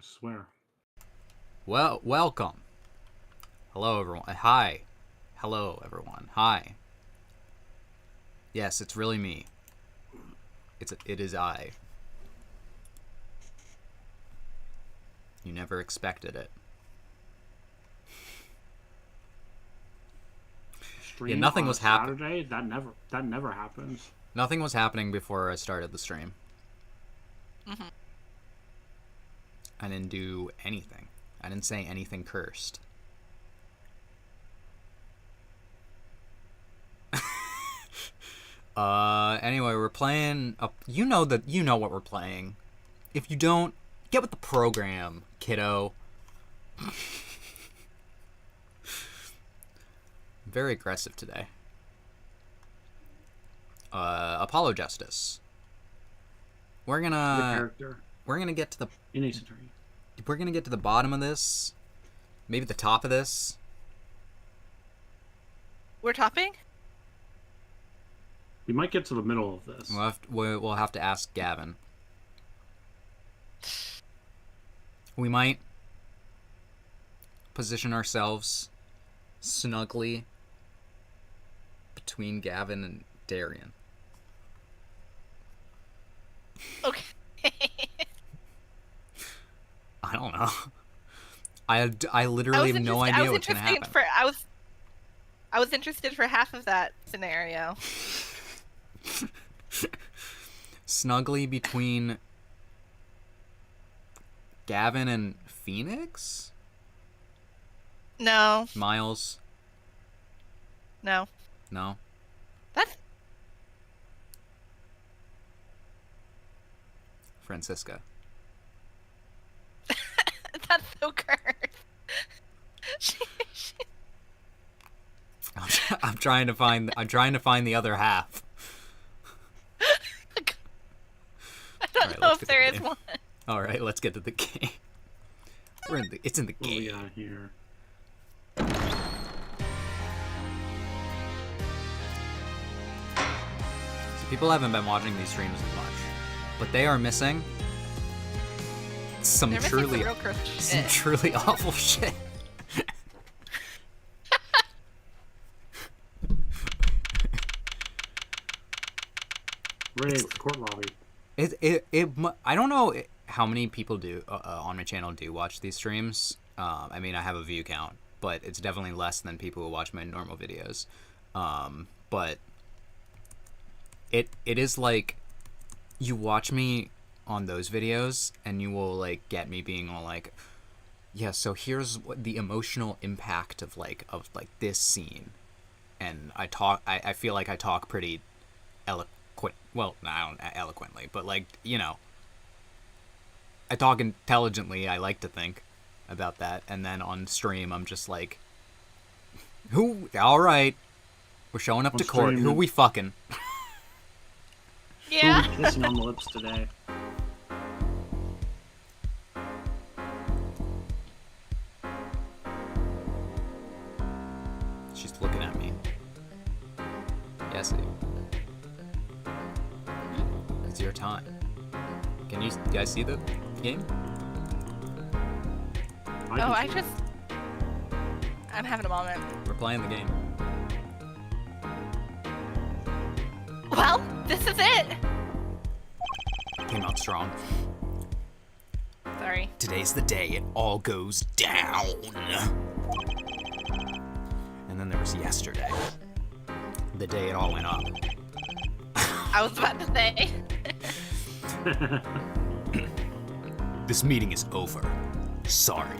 swear. Well, welcome. Hello, everyone. Hi. Hello, everyone. Hi. Yes, it's really me. It is I. You never expected it. Stream nothing on was a happen- Saturday? That never happens. Nothing was happening before I started the stream. Mm-hmm. I didn't do anything. I didn't say anything cursed. Anyway, we're playing. You know what we're playing. If you don't, get with the program, kiddo. Very aggressive today. Apollo Justice. We're The gonna character get to the in Ace Attorney. we're gonna get to the bottom of this. Maybe the top of this. We're topping? We might get to the middle of this. We'll have to ask Gavin. We might position ourselves snugly between Gavin and Darian. Okay. I don't know. I literally have no idea what's gonna happen. I was interested for half of that scenario. Snugly between Gavin and Phoenix? No. Miles? No. No. That's Francisca. that's so cursed. I'm trying to find the other half. I don't know if there is one. All right, let's get to the game. It's in the What do we game. got here? So people haven't been watching these streams as much, but they are missing some They're missing truly some real cursed some shit. truly awful shit. Riggs, court lobby. I don't know how many people do on my channel do watch these streams. I mean, I have a view count, but it's definitely less than people who watch my normal videos. But it is like you watch me on those videos and you will like get me being all like, yeah, so here's what the emotional impact of this scene, and I feel like I talk pretty eloquently, but like, you know, I talk intelligently, I like to think about that, and then on stream I'm just like, alright, we're showing up On to court, stream, who we fucking? Yeah. Who are we kissing on the lips today? She's looking at me. Yes, it's your time. Can you guys see the game? I'm having a moment. We're playing the game. Well, this is it. Came out strong. Sorry. Today's the day it all goes down. And then there was yesterday. The day it all went up. I was about to say. This meeting is over. Sorry.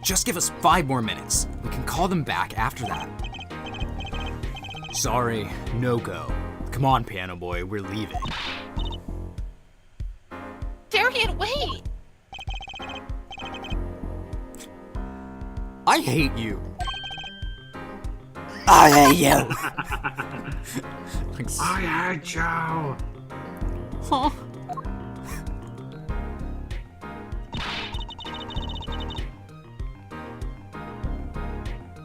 Just give us 5 more minutes. We can call them back after that. Sorry, no go. Come on, piano boy, we're leaving. Darian, wait. I hate you. I hate you. I hate you. Huh?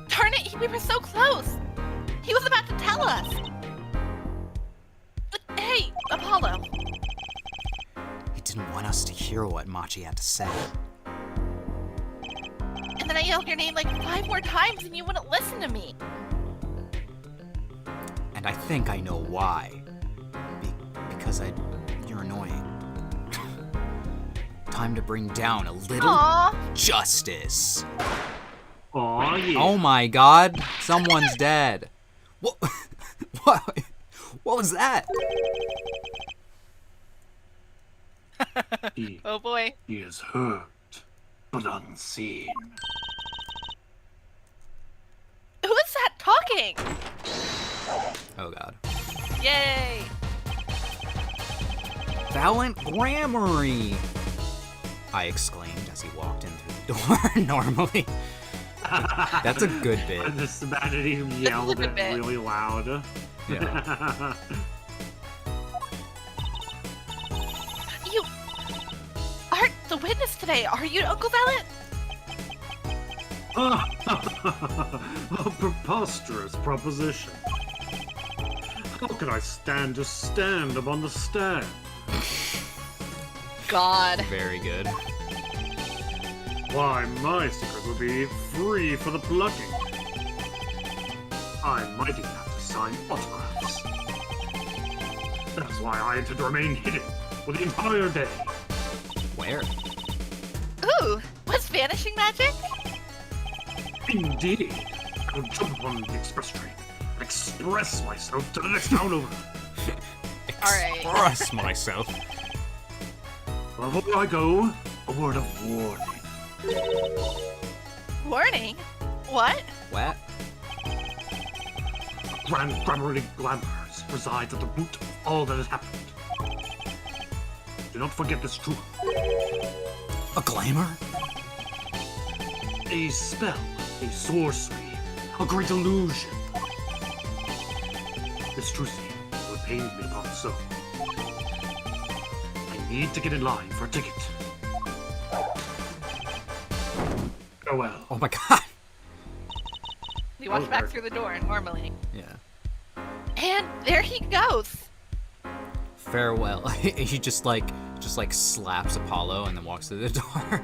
Darn it, we were so close. He was about to tell us. But, hey, Apollo. He didn't want us to hear. hear what Machi had to say. And then I yelled your name like 5 more times and you wouldn't listen to me. And I think I know why. Because you're annoying. Time to bring down a little justice. Aw, yeah. Oh my god, someone's dead. What? What was that? Oh boy. He is hurt, but unseen. Who is that talking? Oh god. Yay. Valiant Grammary! I exclaimed as he walked in through the door normally. That's a good bit. I just imagined him yelled it bit. really loud. Yeah. You aren't the witness today, are you, Uncle Valiant? A preposterous proposition. How can I stand to stand upon the stand? God. Very good. Why, my secret would be free for the plucking. I might even have to sign autographs. That's why I had to remain hidden for the entire day. Where? Ooh, was vanishing magic? Indeed, I would jump on the express train and express myself to the next town over. Alright. Express myself. Before I go, a word of warning. Warning? What? What? Grand Grammary Glamours resides at the root of all that has happened. Do not forget this truth. A glamour? A spell, a sorcery, a great illusion. This truth will pain me upon so. I need to get in line for a ticket. Farewell. Oh my god. We walked Oh, back there. through the door normally. Yeah. And there he goes. Farewell. He just like slaps Apollo and then walks through the door.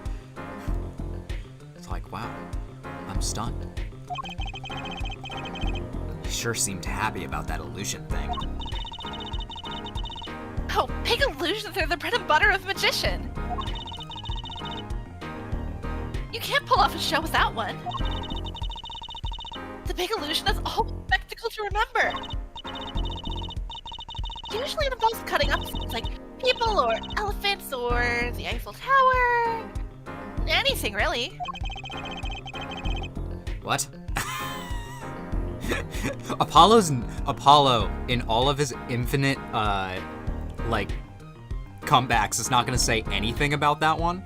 It's like, wow, I'm stunned. He sure seemed happy about that illusion thing. Oh, big illusions are the bread and butter of a magician. You can't pull off a show without one. The big illusion is all spectacle to remember. Usually it involves cutting up things like people or elephants or the Eiffel Tower. Anything, really. What? Apollo in all of his infinite like comebacks is not gonna say anything about that one.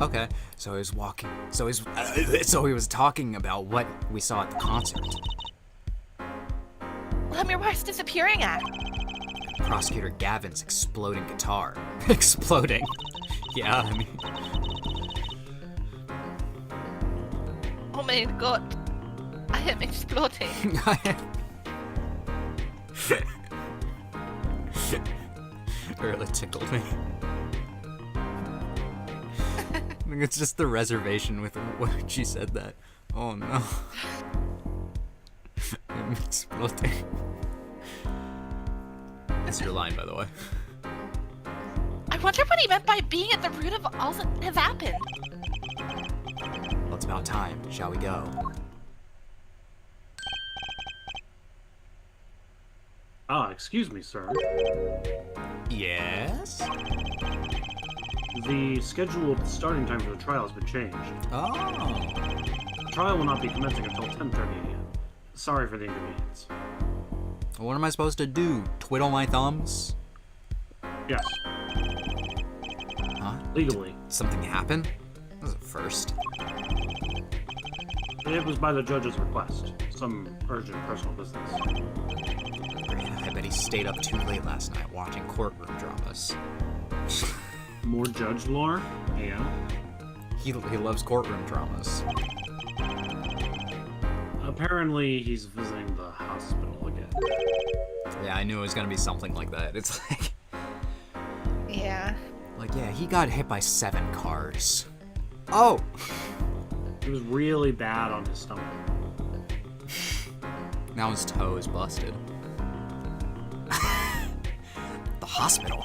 Okay, so he was walking. So he was talking about what we saw at the concert. Lemire, where's disappearing at? Prosecutor Gavin's exploding guitar. Exploding. Yeah, I mean. Oh my god. I am exploding. Really tickled me. I think it's just the reservation with when she said that. Oh no. I'm exploding. That's your line, by the way. I wonder what he meant by being at the root of all that has happened. Well, it's about time. Shall we go? Ah, excuse me, sir. Yes? The scheduled starting time for the trial has been changed. Oh. The trial will not be commencing until 10:30 a.m. Sorry for the inconvenience. What am I supposed to do? Twiddle my thumbs? Yes, Huh? legally. Something happened? That was a first. It was by the judge's request. Some urgent personal business. I bet he stayed up too late last night watching courtroom dramas. More judge lore? Yeah. He loves courtroom dramas. Apparently, he's visiting the hospital again. Yeah, I knew it was gonna be something like that. It's like he got hit by 7 cars. Oh! He was really bad on his stomach. Now his toe is busted. The hospital.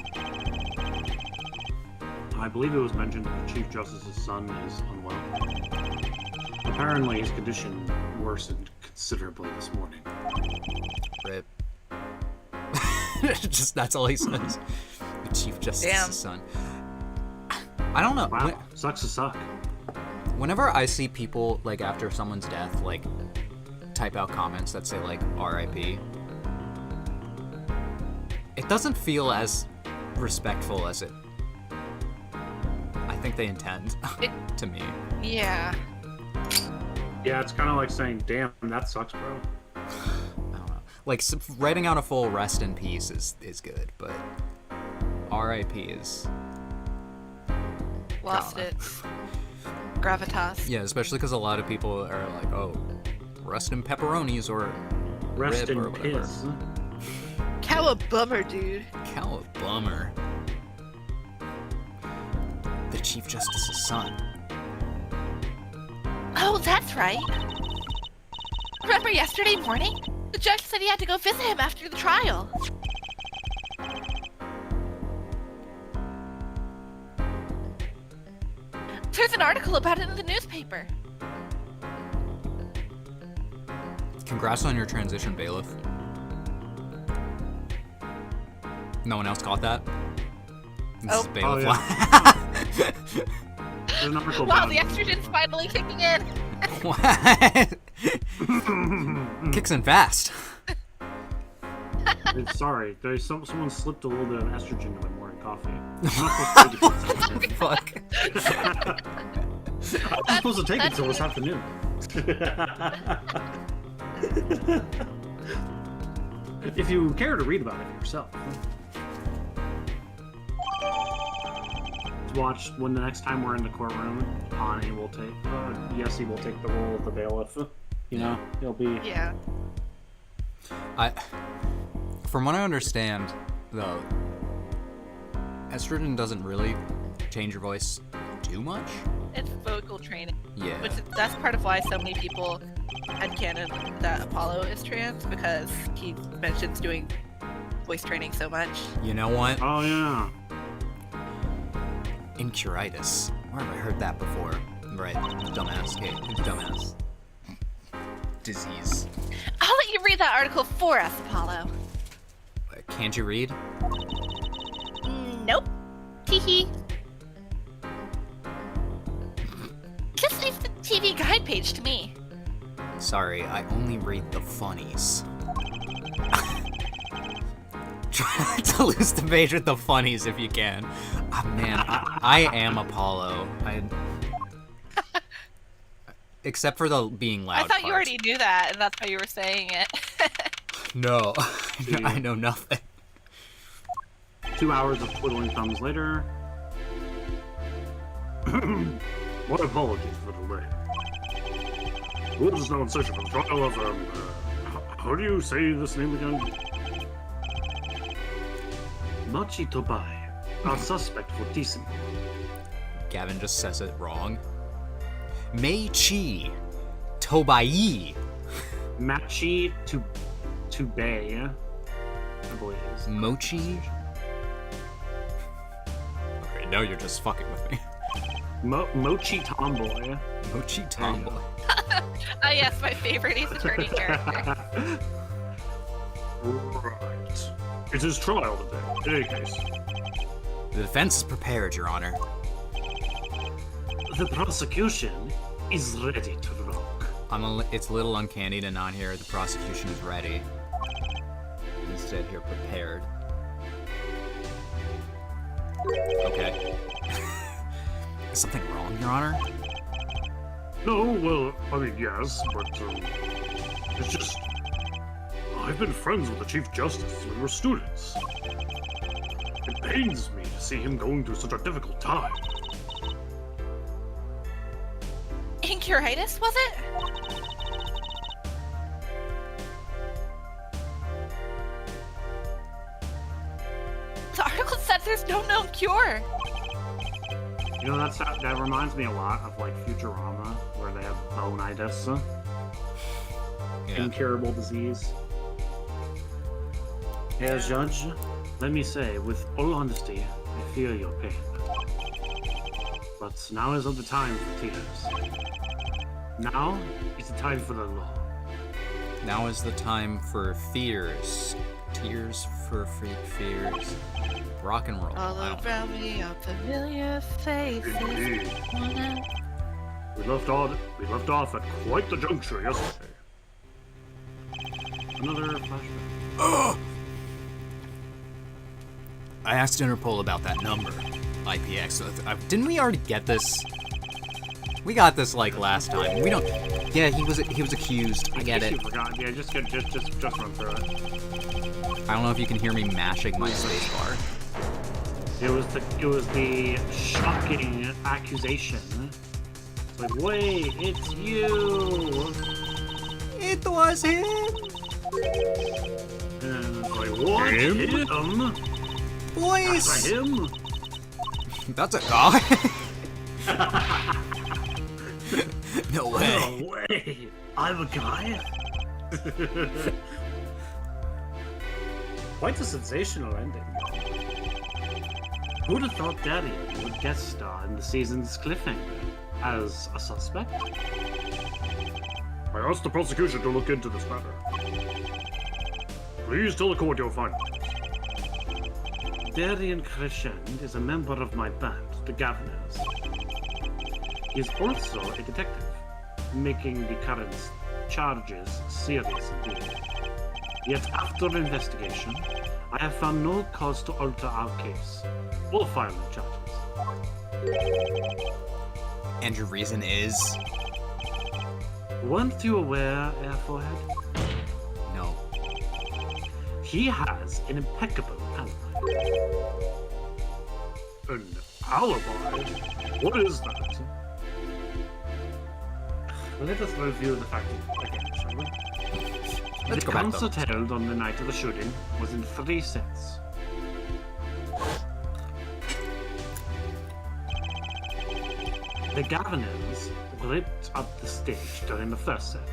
I believe it was mentioned that the Chief Justice's son is unwell. Apparently, his condition worsened considerably this morning. Rip. Just that's all he says. The Chief Justice's son. I don't know. Wow, sucks to suck. Whenever I see people, like, after someone's death, like, type out comments that say, like, RIP, it doesn't feel as respectful as it I think they intend to me. Yeah. Yeah, it's kind of like saying, damn, that sucks, bro. I don't know. Like, writing out a full rest in peace is good, but RIP is... Lost its gravitas. Yeah, especially because a lot of people are like, oh, rest in pepperonis or Rest rib in or whatever. piss. Cowabummer, dude. Cowabummer. The Chief Justice's son. Oh, that's right. Remember yesterday morning? The judge said he had to go visit him after the trial. There's an article about it in the newspaper. Congrats on your transition, bailiff. No one else caught that? This is bailiff. Oh, There's an article Wow, about the estrogen's finally kicking in. What? Kicks in fast. Sorry, someone slipped a little bit of estrogen in my morning coffee. I'm not supposed to take it. Fuck. I'm supposed to take it till this afternoon. If you care to read about it yourself. Watch when the next time we're in the courtroom, Ani will take, Yessie will take the role of the bailiff. You know, he'll be... Yeah. From what I understand, though, estrogen doesn't really change your voice too much. It's vocal training. Yeah. That's part of why so many people headcanon that Apollo is trans, because he mentions doing voice training so much. You know what? Oh, yeah. Incuritis. Where have I heard that before? Right, dumbass. Okay, dumbass. Disease. I'll let you read that article for us, Apollo. Can't you read? Nope. Teehee. Just leave the TV guide page to me. Sorry, I only read the funnies. Try not to lose the page with the funnies if you can. Oh, man, I am Apollo. Except for the being loud I thought you part. already knew that, and that's why you were saying it. No, I know nothing. 2 hours of twiddling thumbs later. What apologies for the delay. Wood is now in search of a trial of, how do you say this name again? Machi Tobai, our suspect for teasing. Gavin just says it wrong. Mei-chi Tobai. Machi to Bay, I believe. Mochi? Okay, now you're just fucking with me. Mochi Tomboy. Mochi Tomboy. Oh yes, my favorite Ace Attorney character. Right. It is trial today. In any case. The defense is prepared, Your Honor. The prosecution is ready to rock. It's a little uncanny to not hear the prosecution is ready. Instead, here prepared. Okay. Is something wrong, Your Honor? No, well, I mean, yes, but, it's just... I've been friends with the Chief Justice since we were students. It pains me to see him going through such a difficult time. Incuritis, was it? The article said there's no known cure. You know, that reminds me a lot of like Futurama, where they have bone-itis, incurable disease. As Judge, let me say, with all honesty, I feel your pain. But now is not the time for tears. Now is the time for the law. Now is the time for fears. Tears for fears. Rock and roll. All I don't- around me are familiar faces. Indeed. Wanna- We left off at quite the juncture yesterday. Another flashback. I asked Interpol about that number, IPX. Didn't we already get this? We got this like last time. We don't. Yeah, he was accused. I get In it. case you forgot, yeah, just run through it. I don't know if you can hear me mashing my spacebar. It was the shocking accusation. It's like, wait, it's you. It was him. And it's like, what? Him? Boys. That's him? That's a guy. No way. No way. I'm a guy. Quite a sensational ending. Who'd have thought Daddy would guest star in the season's cliffhanger as a suspect? I asked the prosecution to look into this matter. Please tell the court your findings. Darian Crescend is a member of my band, the Governors. He is also a detective, making the current charges serious indeed. Yet after investigation, I have found no cause to alter our case or file the charges. And your reason is? Weren't you aware, Airforehead? No. He has an impeccable alibi. An alibi? What is that? Let us review the facts again, shall we? Let's The go back concert though. held on the night of the shooting was in 3 sets. The Governors ripped up the stage during the first set.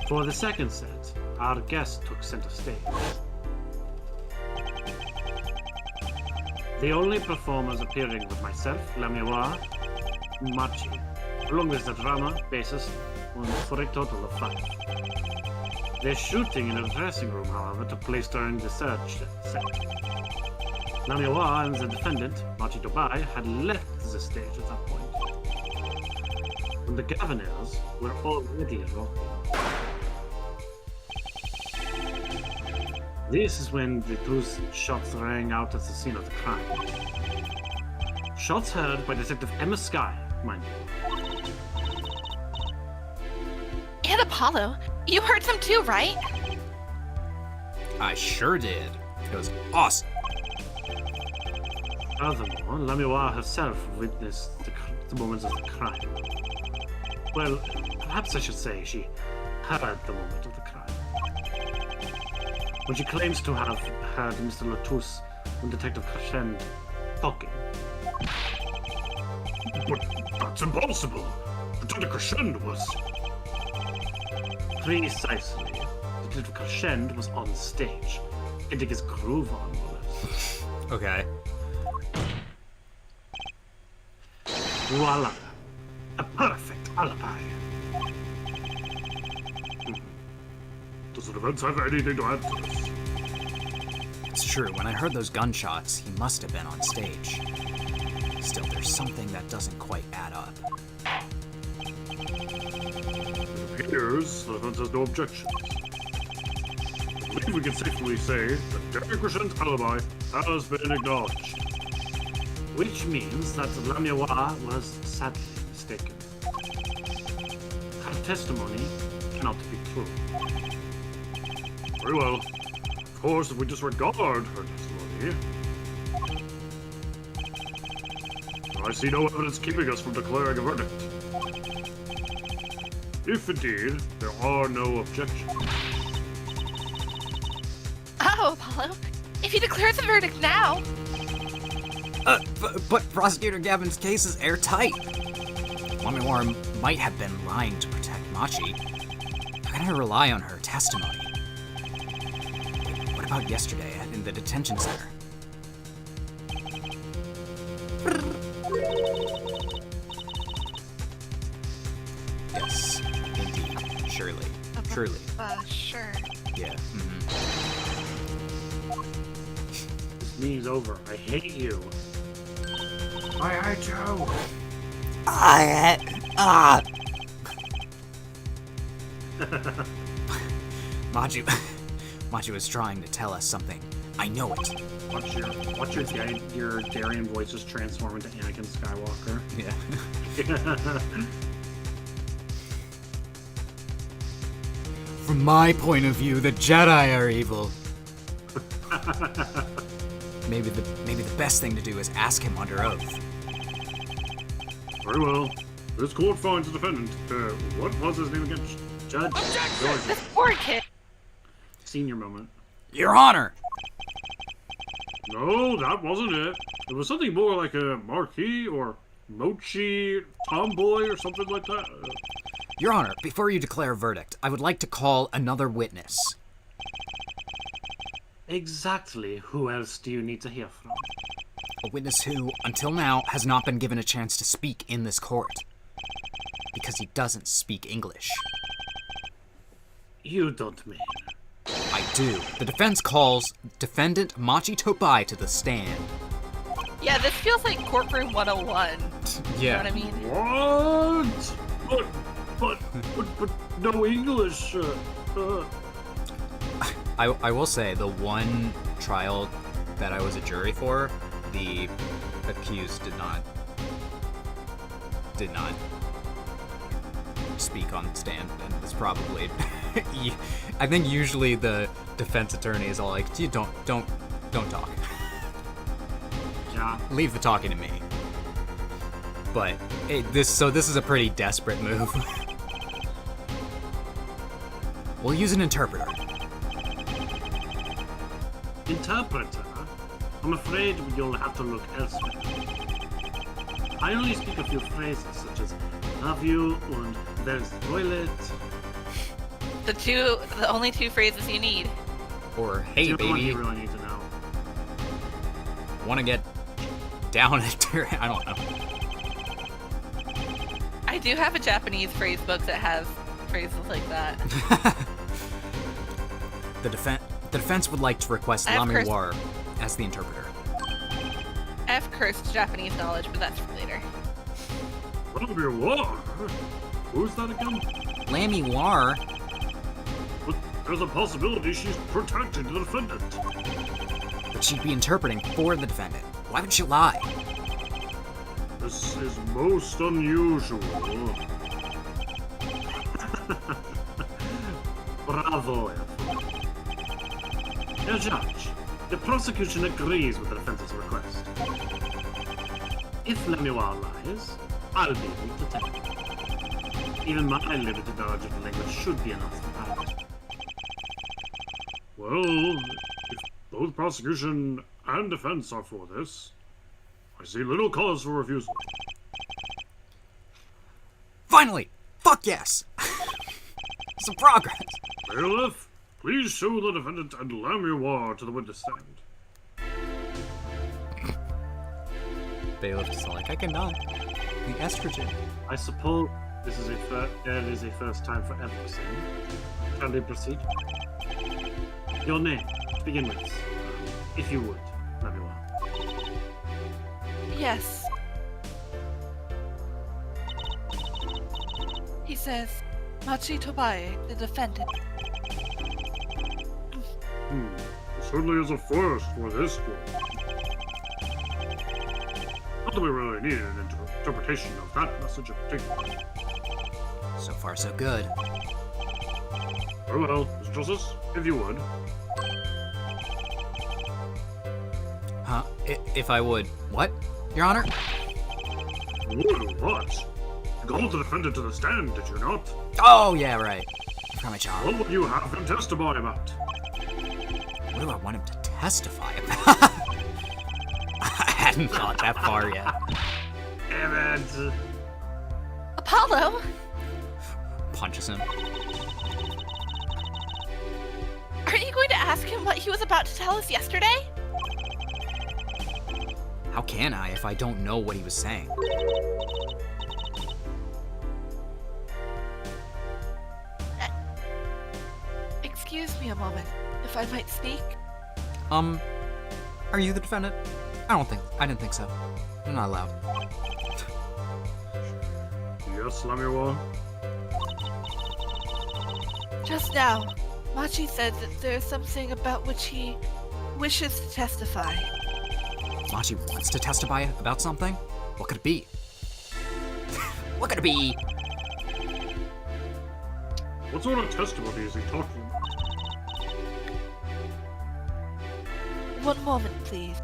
For the second set, our guest took center stage. The only performers appearing were myself, Lamiwa, Machi, along with the drummer, bassist, and for a total of 5. The shooting in a dressing room, however, took place during the third set. Lamiwa and the defendant, Machi Dubai, had left the stage at that point, when the Governors were already rocking. This is when the 2 shots rang out at the scene of the crime. Shots heard by Detective Emma Sky, mind you. And Apollo, you heard them too, right? I sure did. It was awesome. Furthermore, Lamiwa herself witnessed the moments of the crime. Well, perhaps I should say she heard the moment of the crime. When she claims to have heard Mr. Latus and Detective Crescend talking. But that's impossible! Detective Crescend was... Precisely. Detective Crescend was on stage, getting his groove on with us. Okay. Voila! A perfect alibi! Does the defense have anything to add to this? It's true. When I heard those gunshots, he must have been on stage. Still, there's something that doesn't quite add up. It appears the defense has no objections. I believe we can safely say that Derek Crescent's alibi has been acknowledged. Which means that Lamiwa was sadly mistaken. Her testimony cannot be true. Very well. Of course, if we disregard her testimony, I see no evidence keeping us from declaring a verdict. If indeed there are no objections. Oh, Apollo, if you declare the verdict now, But Prosecutor Gavin's case is airtight. Lamiwara might have been lying to protect Machi. How can I rely on her testimony? What about yesterday in the detention center? Yes, indeed. Surely. Truly. Sure. Yeah. This meeting's over. I hate you. I hate you. Machi was trying to tell us something. I know it. Watch your Darien voice just transform into Anakin Skywalker. Yeah. From my point of view, the Jedi are evil. Maybe the best thing to do is ask him under oath. Very well. This court finds the defendant. What was his name again? Judge. This poor kid. Senior moment. Your Honor! No, that wasn't it. It was something more like a marquis or mochi tomboy or something like that. Your Honor, before you declare a verdict, I would like to call another witness. Exactly. Who else do you need to hear from? A witness who, until now, has not been given a chance to speak in this court. Because he doesn't speak English. You don't mean. I do. The defense calls defendant Machi Tobai to the stand. Yeah, this feels like courtroom 101. You know what I mean? What? But no English. I will say, the one trial that I was a jury for, the accused did not speak on the stand, and it's probably I think usually the defense attorney is all like, "Gee, don't talk. Yeah. Leave the talking to me." But this is a pretty desperate move. We'll use an interpreter. Interpreter? I'm afraid you'll have to look elsewhere. I only speak a few phrases such as "have you" and "there's the toilet." The only two phrases you need. Or, "Hey, Two baby, you really need to know. want to get down at her?" I don't know. I do have a Japanese phrase book that has phrases like that. The defense would like to request I have Lamiwara as the interpreter. I have cursed Japanese knowledge, but that's for later. Lamiwara? Who's that again? Lamiwara? But there's a possibility she's protecting the defendant. But she'd be interpreting for the defendant. Why would she lie? This is most unusual. Bravo, Now, Judge, the prosecution agrees with the defense's request. If Lamiwara lies, I'll be able to tell you. Even my limited knowledge of the language should be enough for that. Well, if both prosecution and defense are for this, I see little cause for refusal. Finally! Fuck yes! Some progress! Bailiff, please show the defendant and Lamiwara to the witness stand. Bailiff is like, I cannot. The estrogen. I suppose this is a first time for everything. Shall we proceed? Your name, to begin with, if you would, Lamiwara. Yes. He says, Machi Tobai, the defendant. Certainly is a first for this court. Not that we really needed an interpretation of that message in particular. So far, so good. Very well, Mr. Justice, if you would. Huh? If I would. What? Your Honor? Would what? You called the defendant to the stand, did you not? Oh, yeah, right. I forgot my job. What would you have him testify about? What do I want him to testify about? hadn't thought that far yet. Damn it. Apollo? Punches him. Aren't you going to ask him what he was about to tell us yesterday? How can I if I don't know what he was saying? Excuse me a moment, if I might speak. Are you the defendant? I didn't think so. You're not allowed. Yes, Lamiwa? Just now, Machi said that there's something about which he wishes to testify. Machi wants to testify about something? What could it be? What could it be? What sort of testimony is he talking about? One moment, please.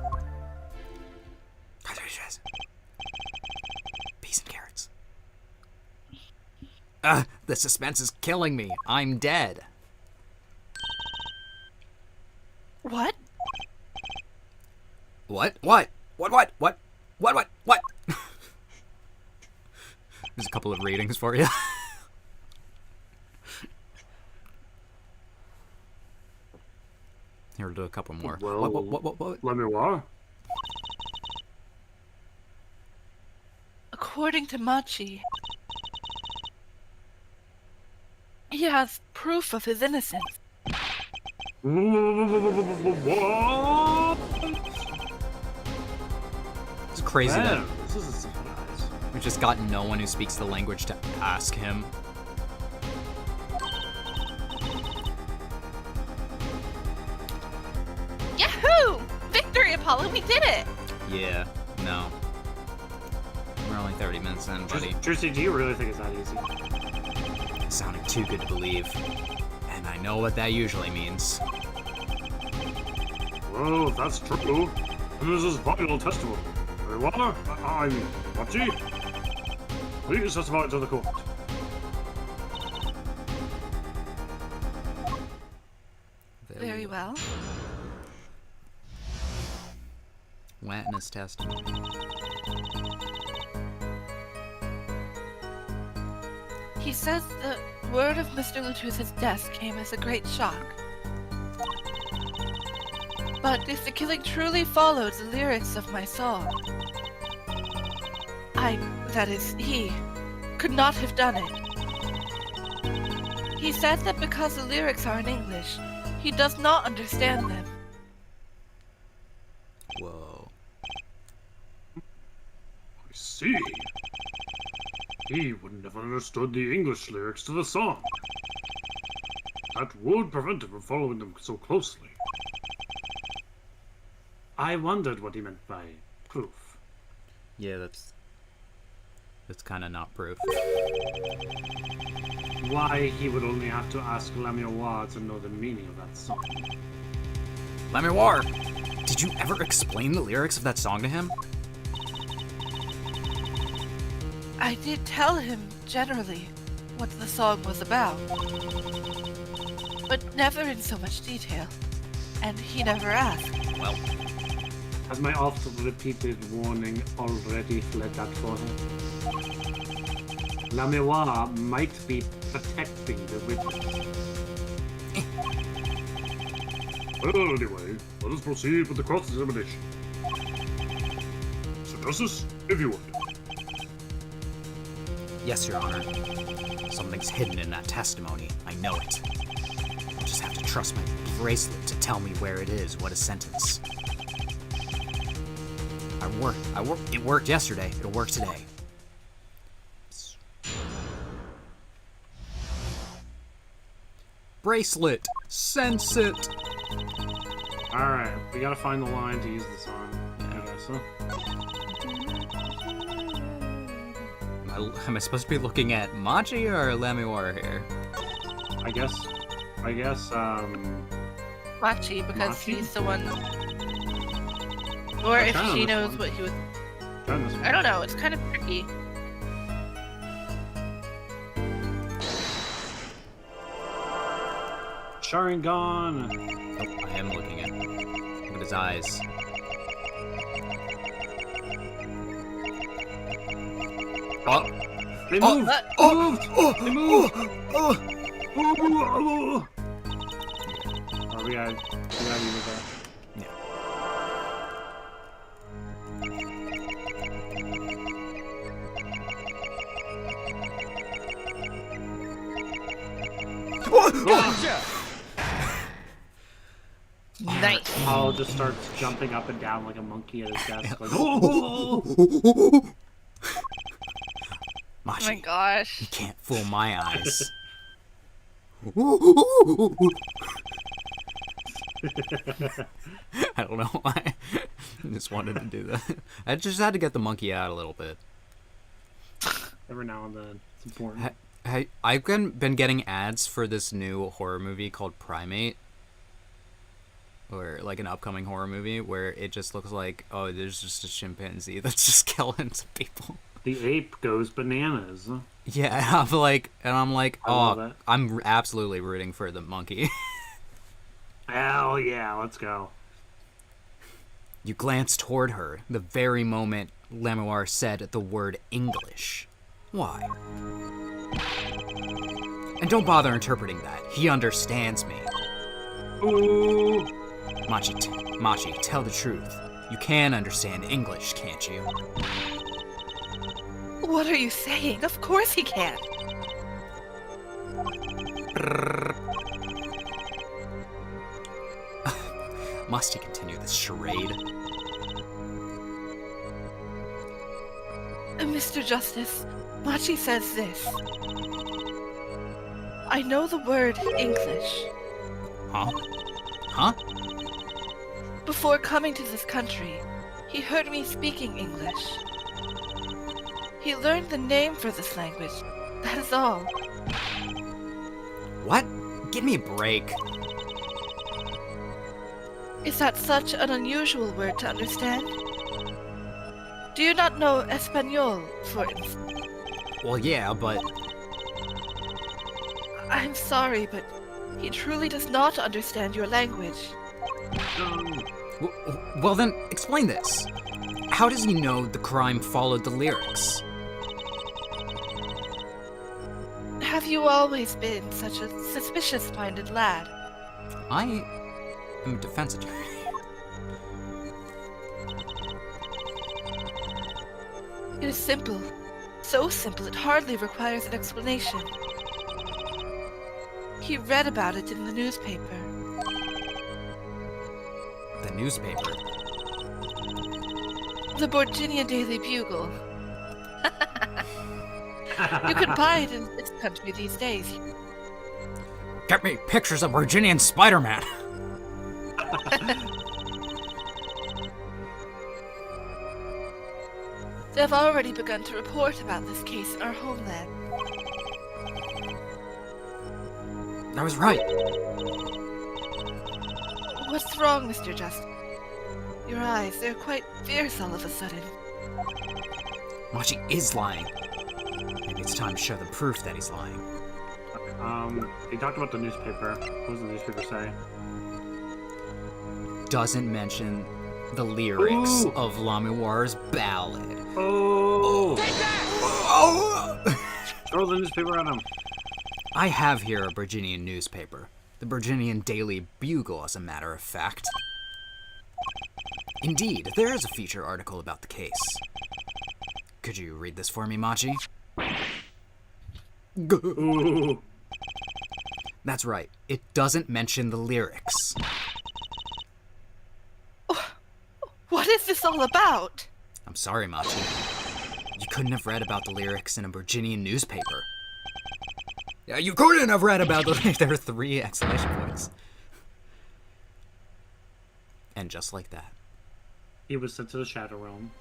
Peas and carrots. The suspense is killing me. I'm dead. What? What? What? What? There's a couple of readings for you. Here, we'll do a couple more. Well, What? Lamiwa? According to Machi, he has proof of his innocence. What? It's crazy that Man, this is a surprise. we just got no one who speaks the language to ask him. Yahoo! Victory, Apollo, we did it! Yeah, no. We're only 30 minutes in, buddy. Jersey, do you really think it's that easy? Sounding too good to believe. And I know what that usually means. Well, if that's true, then this is vital testimony. Lamiwa? I mean, Machi? Please testify to the court. Very well. Wetness testimony. He says the word of Mr. Lutus's death came as a great shock. But if the killing truly followed the lyrics of my song, that is, he, could not have done it. He said that because the lyrics are in English, he does not understand them. Whoa. I see. He wouldn't have understood the English lyrics to the song. That would prevent him from following them so closely. I wondered what he meant by proof. Yeah, that's kind of not proof. Why he would only have to ask Lamiwa to know the meaning of that song. Lamiwa, did you ever explain the lyrics of that song to him? I did tell him, generally, what the song was about. But never in so much detail. And he never asked. Well, Has my oft-repeated warning already fled that for him? Lamiwa might be protecting the witness. Well, anyway, let us proceed with the cross-examination. Sir Justice, if you would. yes, Your Honor. Something's hidden in that testimony. I know it. I'll just have to trust my bracelet to tell me where it is, what a sentence. It worked yesterday. It'll work today. Bracelet! Sense it! Alright, we gotta find the line to use this on. I guess, huh? Am I supposed to be looking at Machi or Lamiwa here? I guess, Machi, because Machi? he's the one. Or I'm if trying on she this knows one. what he was. trying this one. I don't know, it's kind of tricky. Sharingan! Oh, I am looking at his eyes. Oh. They moved! Oh. They moved! Oh. Oh. Oh, we gotta use that. Nice. Paul just starts jumping up and down like a monkey at his desk. Like, Oh. Oh my Machi, gosh. you can't fool my eyes. I don't know why. I just wanted to do that. I just had to get the monkey out a little bit. every now and then. It's important. I've been getting ads for this new horror movie called Primate. Or like an upcoming horror movie where it just looks like, oh, there's just a chimpanzee that's just killing some people. The ape goes bananas. Yeah, I'm like, I love oh, it. I'm absolutely rooting for the monkey. Hell yeah, let's go. You glance toward her the very moment Lemuar said the word English. Why? And don't bother interpreting that. He understands me. Oh. Machi, tell the truth. You can understand English, can't you? What are you saying? Of course he can. Must he continue this charade? Mr. Justice, Machi says this. I know the word English. Huh? Huh? Before coming to this country, he heard me speaking English. He learned the name for this language. That is all. What? Give me a break. Is that such an unusual word to understand? Do you not know Espanol, for instance? Well, yeah, but... I'm sorry, but he truly does not understand your language. Well then, explain this. How does he know the crime followed the lyrics? Have you always been such a suspicious-minded lad? I am a defense attorney. It is simple. So simple it hardly requires an explanation. He read about it in the newspaper. The newspaper. The Borginian Daily Bugle. You can buy it in this country these days. Get me pictures of Virginian Spider-Man! They have already begun to report about this case in our homeland. I was right. What's wrong, Mr. Justice? Your eyes, they're quite fierce all of a sudden. Machi is lying. Maybe it's time to show them proof that he's lying. He talked about the newspaper. What does the newspaper say? Doesn't mention the lyrics Ooh. of Lamuar's ballad. Oh! Oh! Throw the newspaper at him. I have here a Virginian newspaper. The Virginian Daily Bugle, as a matter of fact. Indeed, there is a feature article about the case. Could you read this for me, Machi? Ooh. That's right. It doesn't mention the lyrics. What is this all about? I'm sorry, Machi. You couldn't have read about the lyrics in a Virginian newspaper. Yeah, you couldn't have read about the lyrics. There are 3 exclamation points. And just like that. He was sent to the Shadow Realm.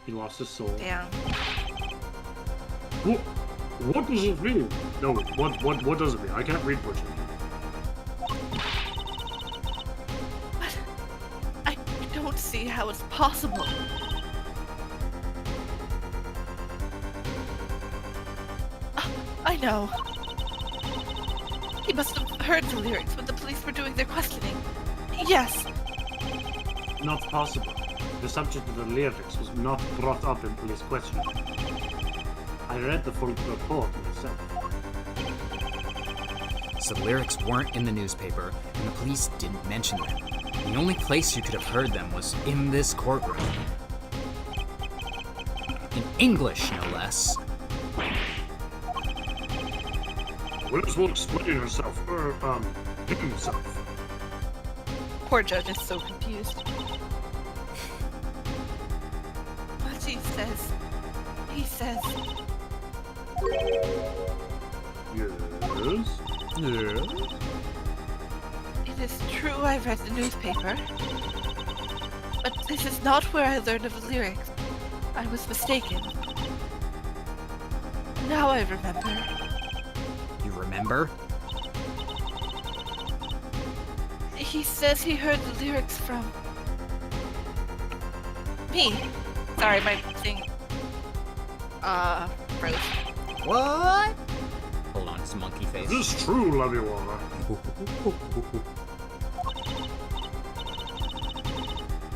He lost his soul. Damn. What does it mean? No, what does it mean? I can't read Portuguese. But I don't see how it's possible. I know. He must have heard the lyrics when the police were doing their questioning. Yes, Not possible. The subject of the lyrics was not brought up in police questioning. I read the full report myself. So the lyrics weren't in the newspaper, and the police didn't mention them. The only place you could have heard them was in this courtroom. In English, no less. Willis will explain herself, himself. Poor judge is so confused. What he says. Yes? Yeah. It is true I read the newspaper. But this is not where I learned of the lyrics. I was mistaken. Now I remember. You remember? He says he heard the lyrics from... me. Sorry, my thing... froze. What? Hold on, it's a monkey face. Is this true, Laviwara?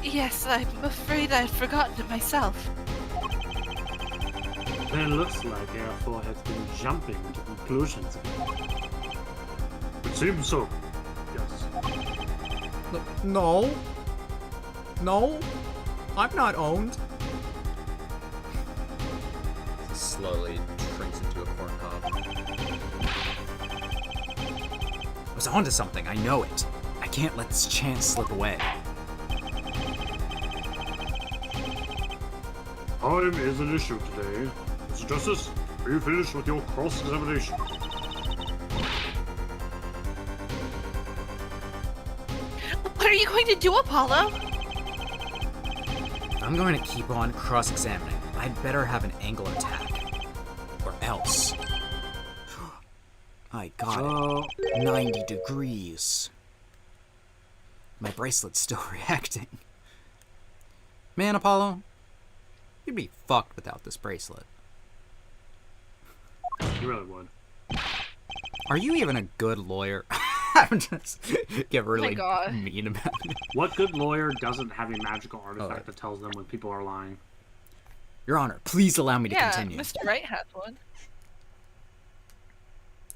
Yes, I'm afraid I'd forgotten it myself. Then it looks like Air4 has been jumping to conclusions again. It seems so. Yes. No. No. I'm not owned. Slowly shrinks into a corn cob. I was onto something, I know it. I can't let this chance slip away. Time is an issue today. Mr. Justice, are you finished with your cross-examination? What are you going to do, Apollo? I'm going to keep on cross-examining. I'd better have an angle attack. Or else. I got it. 90 degrees. My bracelet's still reacting. Man, Apollo, you'd be fucked without this bracelet. You really would. Are you even a good lawyer? I'm just get really God. mean about it. What good lawyer doesn't have a magical artifact Alright. that tells them when people are lying? Your Honor, please allow me to Yeah, continue. Mr. Wright has one.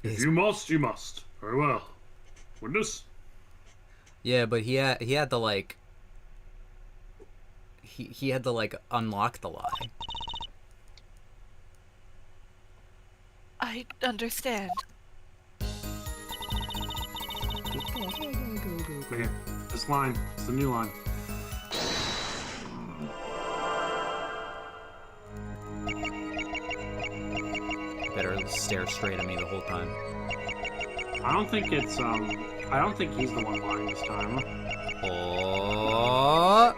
If you must, you must. Very well. Witness? Yeah, but he had to like he had to like unlock the lie. I understand. Okay, this line. It's the new line. Better stare straight at me the whole time. I don't think it's, I don't think he's the one lying this time. Oh,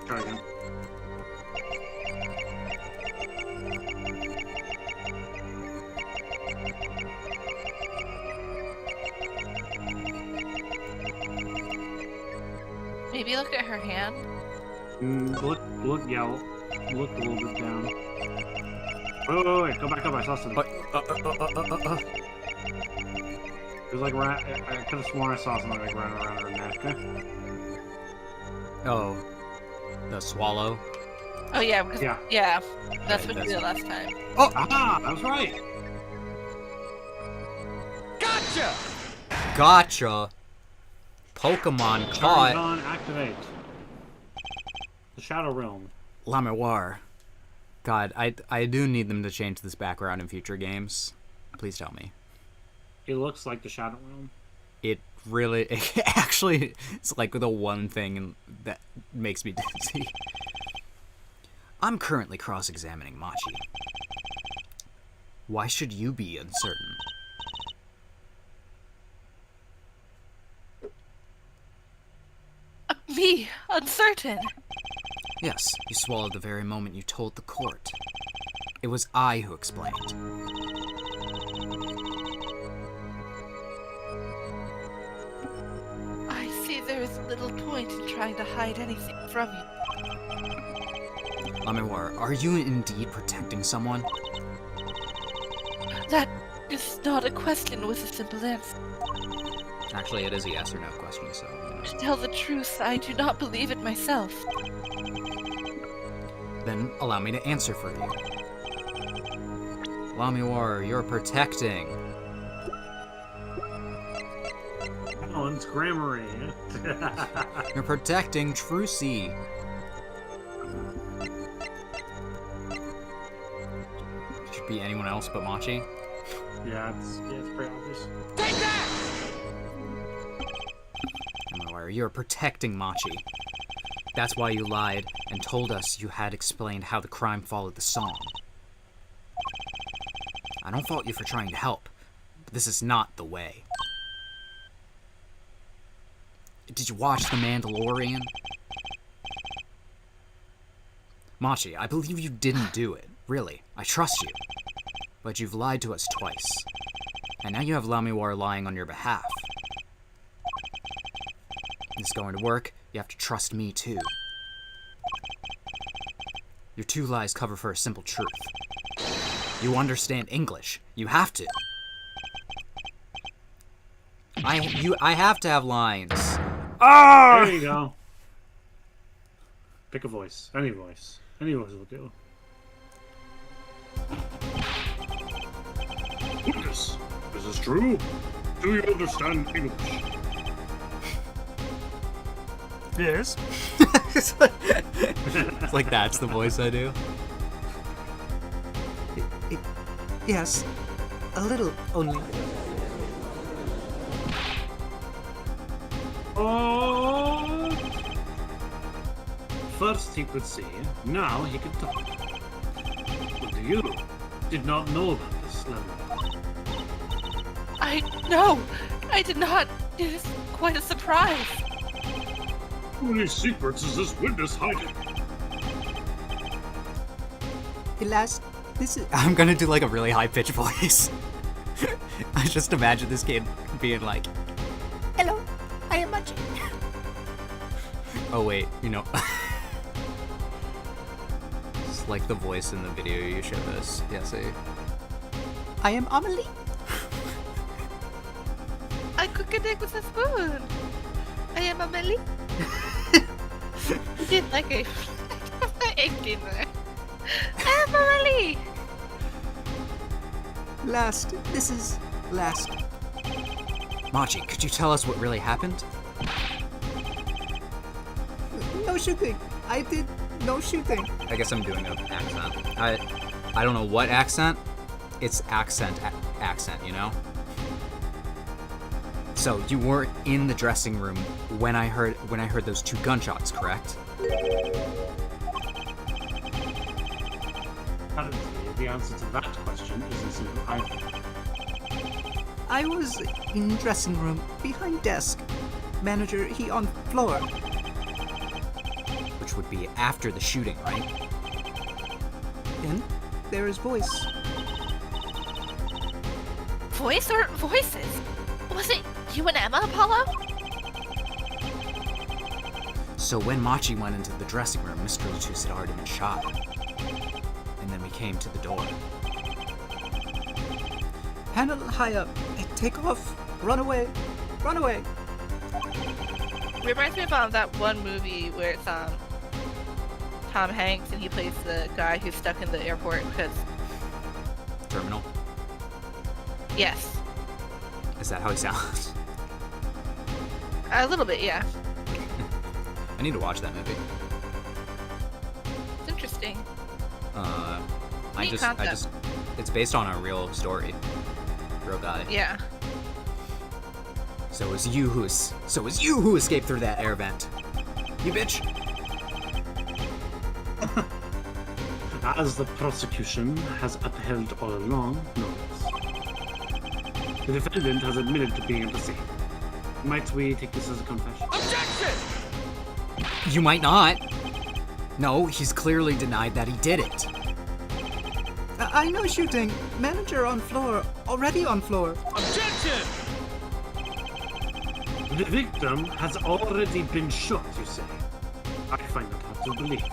Try again. Maybe look at her hand. Look, yeah, look a little bit down. Wait, go back up, I saw something. It was like, I could have sworn I saw something like right around her neck. oh, the swallow. Oh yeah, because, Yeah. that's Right, what you did last time. Ah, I was right! Gotcha. Pokemon caught. Turn on, activate. The Shadow Realm. La Mémoire. God, I do need them to change this background in future games. Please tell me. It looks like the Shadow Realm. It really, actually, it's like the one thing that makes me dizzy. I'm currently cross-examining Machi. Why should you be uncertain? Me, uncertain. Yes, you swallowed the very moment you told the court. It was I who explained. I see there is little point in trying to hide anything from you. La Mémoire, are you indeed protecting someone? That is not a question with a simple answer. Actually, it is a yes or no question, so, you know. To tell the truth, I do not believe it myself. Then allow me to answer for you. Lamiwar, you're protecting. Balance grammar. You're protecting Trucy. Should be anyone else but Machi. Yeah, it's pretty obvious. Lamiwar, you're protecting Machi. That's why you lied and told us you had explained how the crime followed the song. I don't fault you for trying to help, but this is not the way. Did you watch The Mandalorian? Machi, I believe you didn't do it. Really, I trust you. But you've lied to us twice. And now you have Lamiwar lying on your behalf. If it's going to work, you have to trust me too. Your two lies cover for a simple truth. You understand English. You have to. I have to have lines. There you go. Pick a voice. Any voice. Any voice will do. Witness, is this true? Do you understand English? Yes. It's like that's the voice I do. Yes, a little only. Oh! First he could see, now he could talk. But you did not know about this, Lamiwar. I did not. It is quite a surprise. How many secrets is this witness hiding? Alas, this is. I'm gonna do like a really high pitched voice. I just imagine this kid being like, "Hello, I am Machi." Oh wait, you know. It's like the voice in the video you showed us. Yeah, see. I am Amelie. I cook a egg with a spoon. I am Amelie. You did like a egg dinner. I am Amelie. Last. This is last. Machi, could you tell us what really happened? No shooting. I did no shooting. I guess I'm doing an accent. I don't know what accent. It's accent, you know? So, you weren't in the dressing room when I heard those two gunshots, correct? Apparently, the answer to that question isn't simple either. I was in dressing room, behind desk. Manager, he on floor. Which would be after the shooting, right? Then, there is voice. Voice or voices? Was it you and Emma, Apollo? So when Machi went into the dressing room, Mr. Latus had already been shot. And then we came to the door. Handle high up. Take off. Run away. Run away. Reminds me about that one movie where it's Tom Hanks and he plays the guy who's stuck in the airport because Terminal. yes, Is that how he sounds? a little bit, yeah. I need to watch that movie. It's interesting. I Neat just, concept. it's based on a real story, real guy. Yeah. So it was you who escaped through that air vent. You bitch. As the prosecution has upheld all along, no less. The defendant has admitted to being at the scene. Might we take this as a confession? You might not. No, he's clearly denied that he did it. I know shooting. Manager on floor. Already on floor. The victim has already been shot, you say? I find that hard to believe.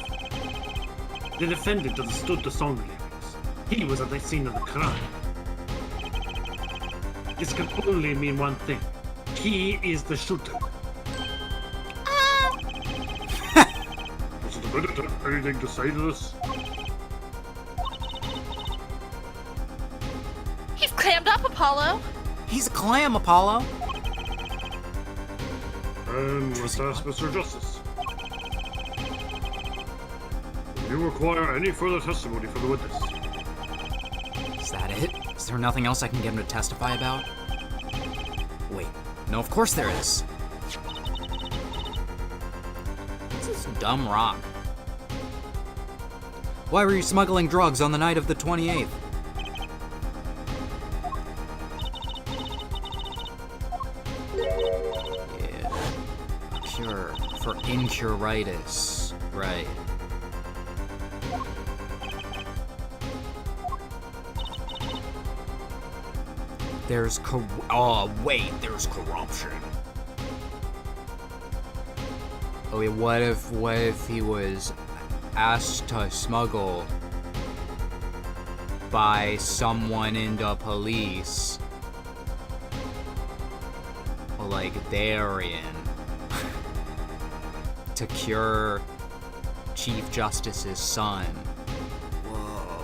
The defendant understood the song lyrics. He was at the scene of the crime. This can only mean one thing. He is the shooter. Was it a Defendant have anything to say to this? He's clammed up, Apollo. He's a clam, Apollo. And let's ask Mr. Justice. Do you require any further testimony from the witness? Is that it? Is there nothing else I can get him to testify about? Wait, no, of course there is. What's this dumb rock? Why were you smuggling drugs on the night of the 28th? Yeah. A cure for incuritis. Right. There's there's corruption. Oh wait, what if he was asked to smuggle by someone in the police? Or like Darien to cure Chief Justice's son. Whoa.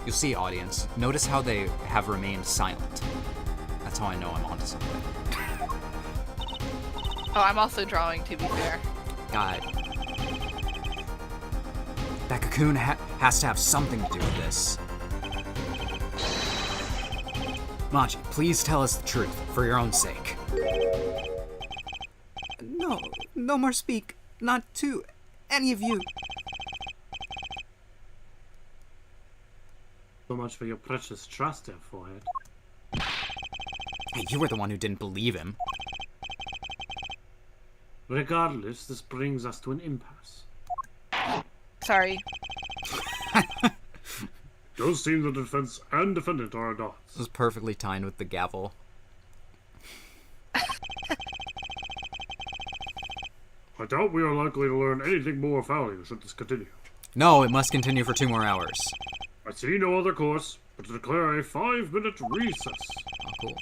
You'll see, audience. Notice how they have remained silent. That's how I know I'm onto something. Oh, I'm also drawing, to be fair. God. That cocoon has to have something to do with this. Machi, please tell us the truth, for your own sake. No more speak. Not to any of you. So much for your precious trust, there, forehead. Hey, you were the one who didn't believe him. Regardless, this brings us to an impasse. Sorry. Does seem the defense and defendant are at odds. This was perfectly timed with the gavel. I doubt we are likely to learn anything more of you should this continue. No, it must continue for 2 more hours. I see no other course but to declare a 5-minute recess. Oh, cool.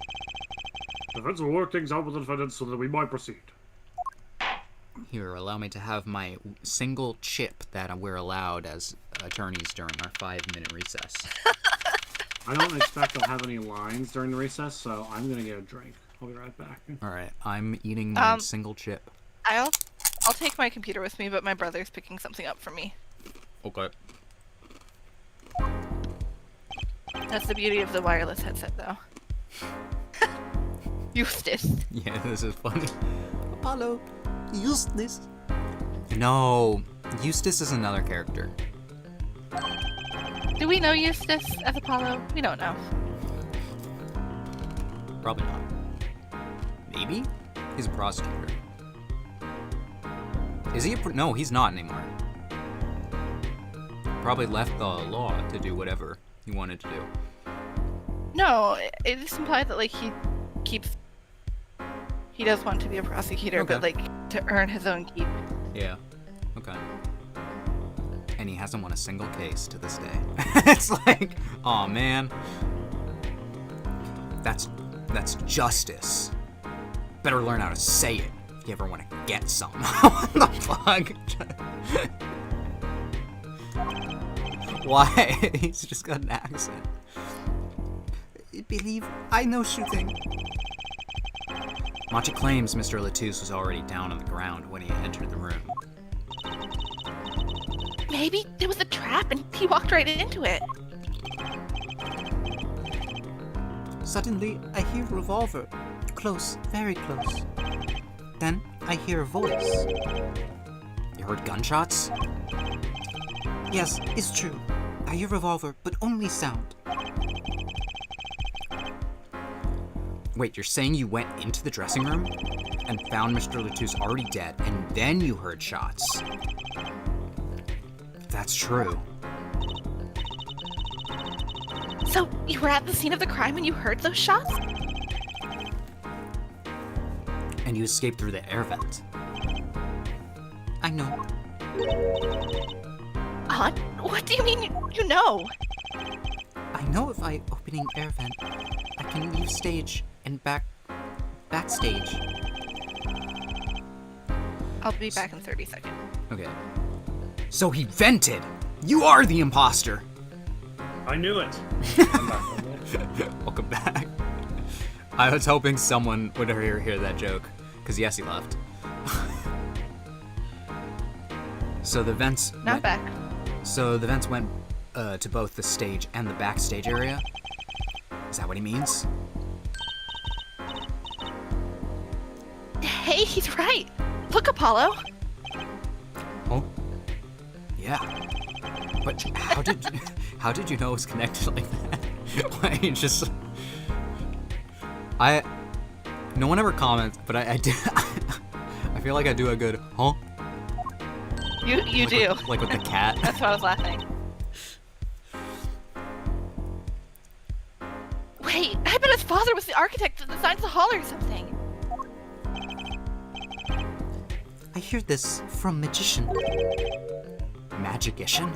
Defense will work things out with the defendants so that we might proceed. Here, allow me to have my single chip that we're allowed as attorneys during our 5-minute recess. I don't expect I'll have any lines during the recess, so I'm gonna get a drink. I'll be right back. Alright, I'm eating my single chip. I'll take my computer with me, but my brother's picking something up for me. Okay. That's the beauty of the wireless headset, though. Eustace. Yeah, this is funny. Apollo, Eustace. No, Eustace is another character. Do we know Eustace as Apollo? We don't know. Probably not. Maybe? He's a prosecutor. Is he no, he's not anymore. Probably left the law to do whatever he wanted to do. No, it just implied that, like, he does want to be a prosecutor, Okay. but, like, to earn his own keep. Yeah. Okay. And he hasn't won a single case to this day. It's like, oh man. That's justice. Better learn how to say it if you ever want to get some. What the fuck? Why? He's just got an accent. I believe I know shooting. Machi claims Mr. Latouche was already down on the ground when he entered the room. Maybe it was a trap and he walked right into it. Suddenly, I hear a revolver. Close, very close. Then, I hear a voice. You heard gunshots? Yes, it's true. I hear revolver, but only sound. Wait, you're saying you went into the dressing room and found Mr. Latouche already dead, and then you heard shots? That's true. So, you were at the scene of the crime and you heard those shots? And you escaped through the air vent. I know. What do you mean you know? I know if I opening air vent, I can leave stage and back backstage. I'll be back in 30 seconds. Okay. So he vented! You are the imposter! I knew it. Welcome back. I was hoping someone would hear that joke, because yes, he left. So the vents... Now I'm back. So the vents went to both the stage and the backstage area? Is that what he means? Hey, he's right. Look, Apollo. Oh? Yeah. But how did you know it was connected like that? Why just... No one ever comments, but I did... I feel like I do a good, huh? You Like do. Like with the cat. That's why I was laughing. Wait, I bet his father was the architect that designed the hall or something. I hear this from magician. Magician?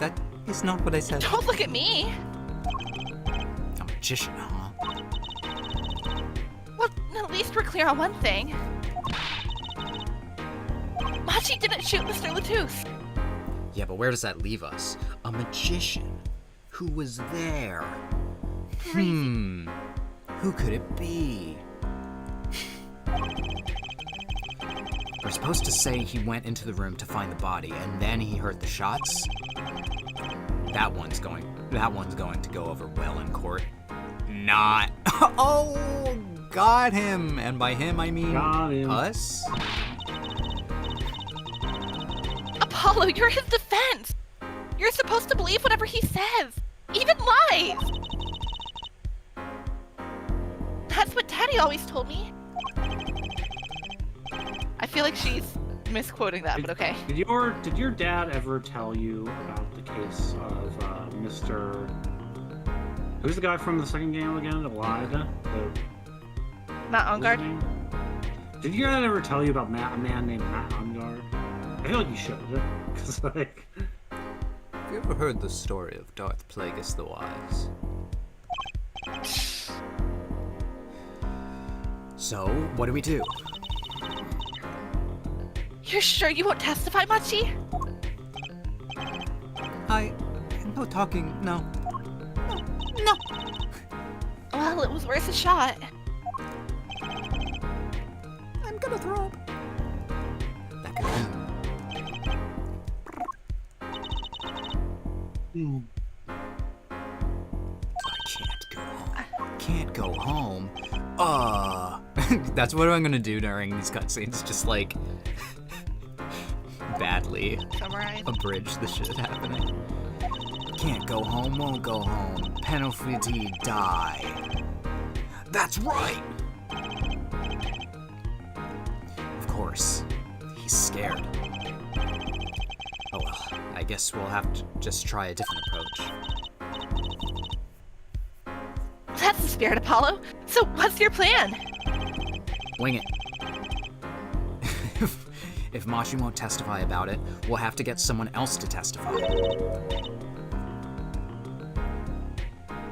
That is not what I said. Don't look at me. A magician, huh? Well, at least we're clear on one thing. Machi didn't shoot Mr. Latouche. Yeah, but where does that leave us? A magician. Who was there? Who could it be? We're supposed to say he went into the room to find the body, and then he heard the shots? That one's going to go over well in court. Not. Oh, got him. And by him, I mean Got him. us? Apollo, you're his defense. You're supposed to believe whatever he says, even lies. That's what Daddy always told me. I feel like she's misquoting that, but okay. Did your dad ever tell you about the case of Mr. Who's the guy from the second game again? Alive? Matt on guard. Did your dad ever tell you about a man named Matt Ungard? I feel like you should, because like. Have you ever heard the story of Darth Plagueis the Wise? So, what do we do? You're sure you won't testify, Machi? No talking, no. No. Well, it was worth a shot. I'm gonna throw up. That could be. I can't go home. That's what I'm gonna do during these cutscenes. Just like badly Summarize. abridge the shit happening. Can't go home, won't go home. Penalty die. That's right! Of course. He's scared. Oh well, I guess we'll have to just try a different approach. That's the spirit, Apollo. So what's your plan? Wing it. If Machi won't testify about it, we'll have to get someone else to testify.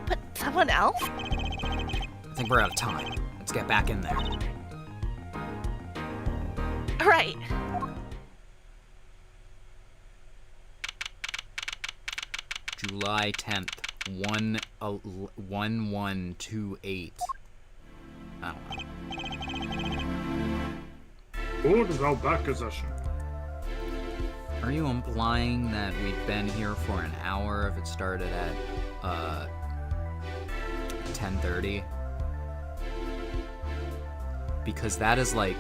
But someone else? I think we're out of time. Let's get back in there. Right. July 10th, 1128. I don't know. Good thou back possession. Are you implying that we've been here for an hour if it started at 10:30? Because that is like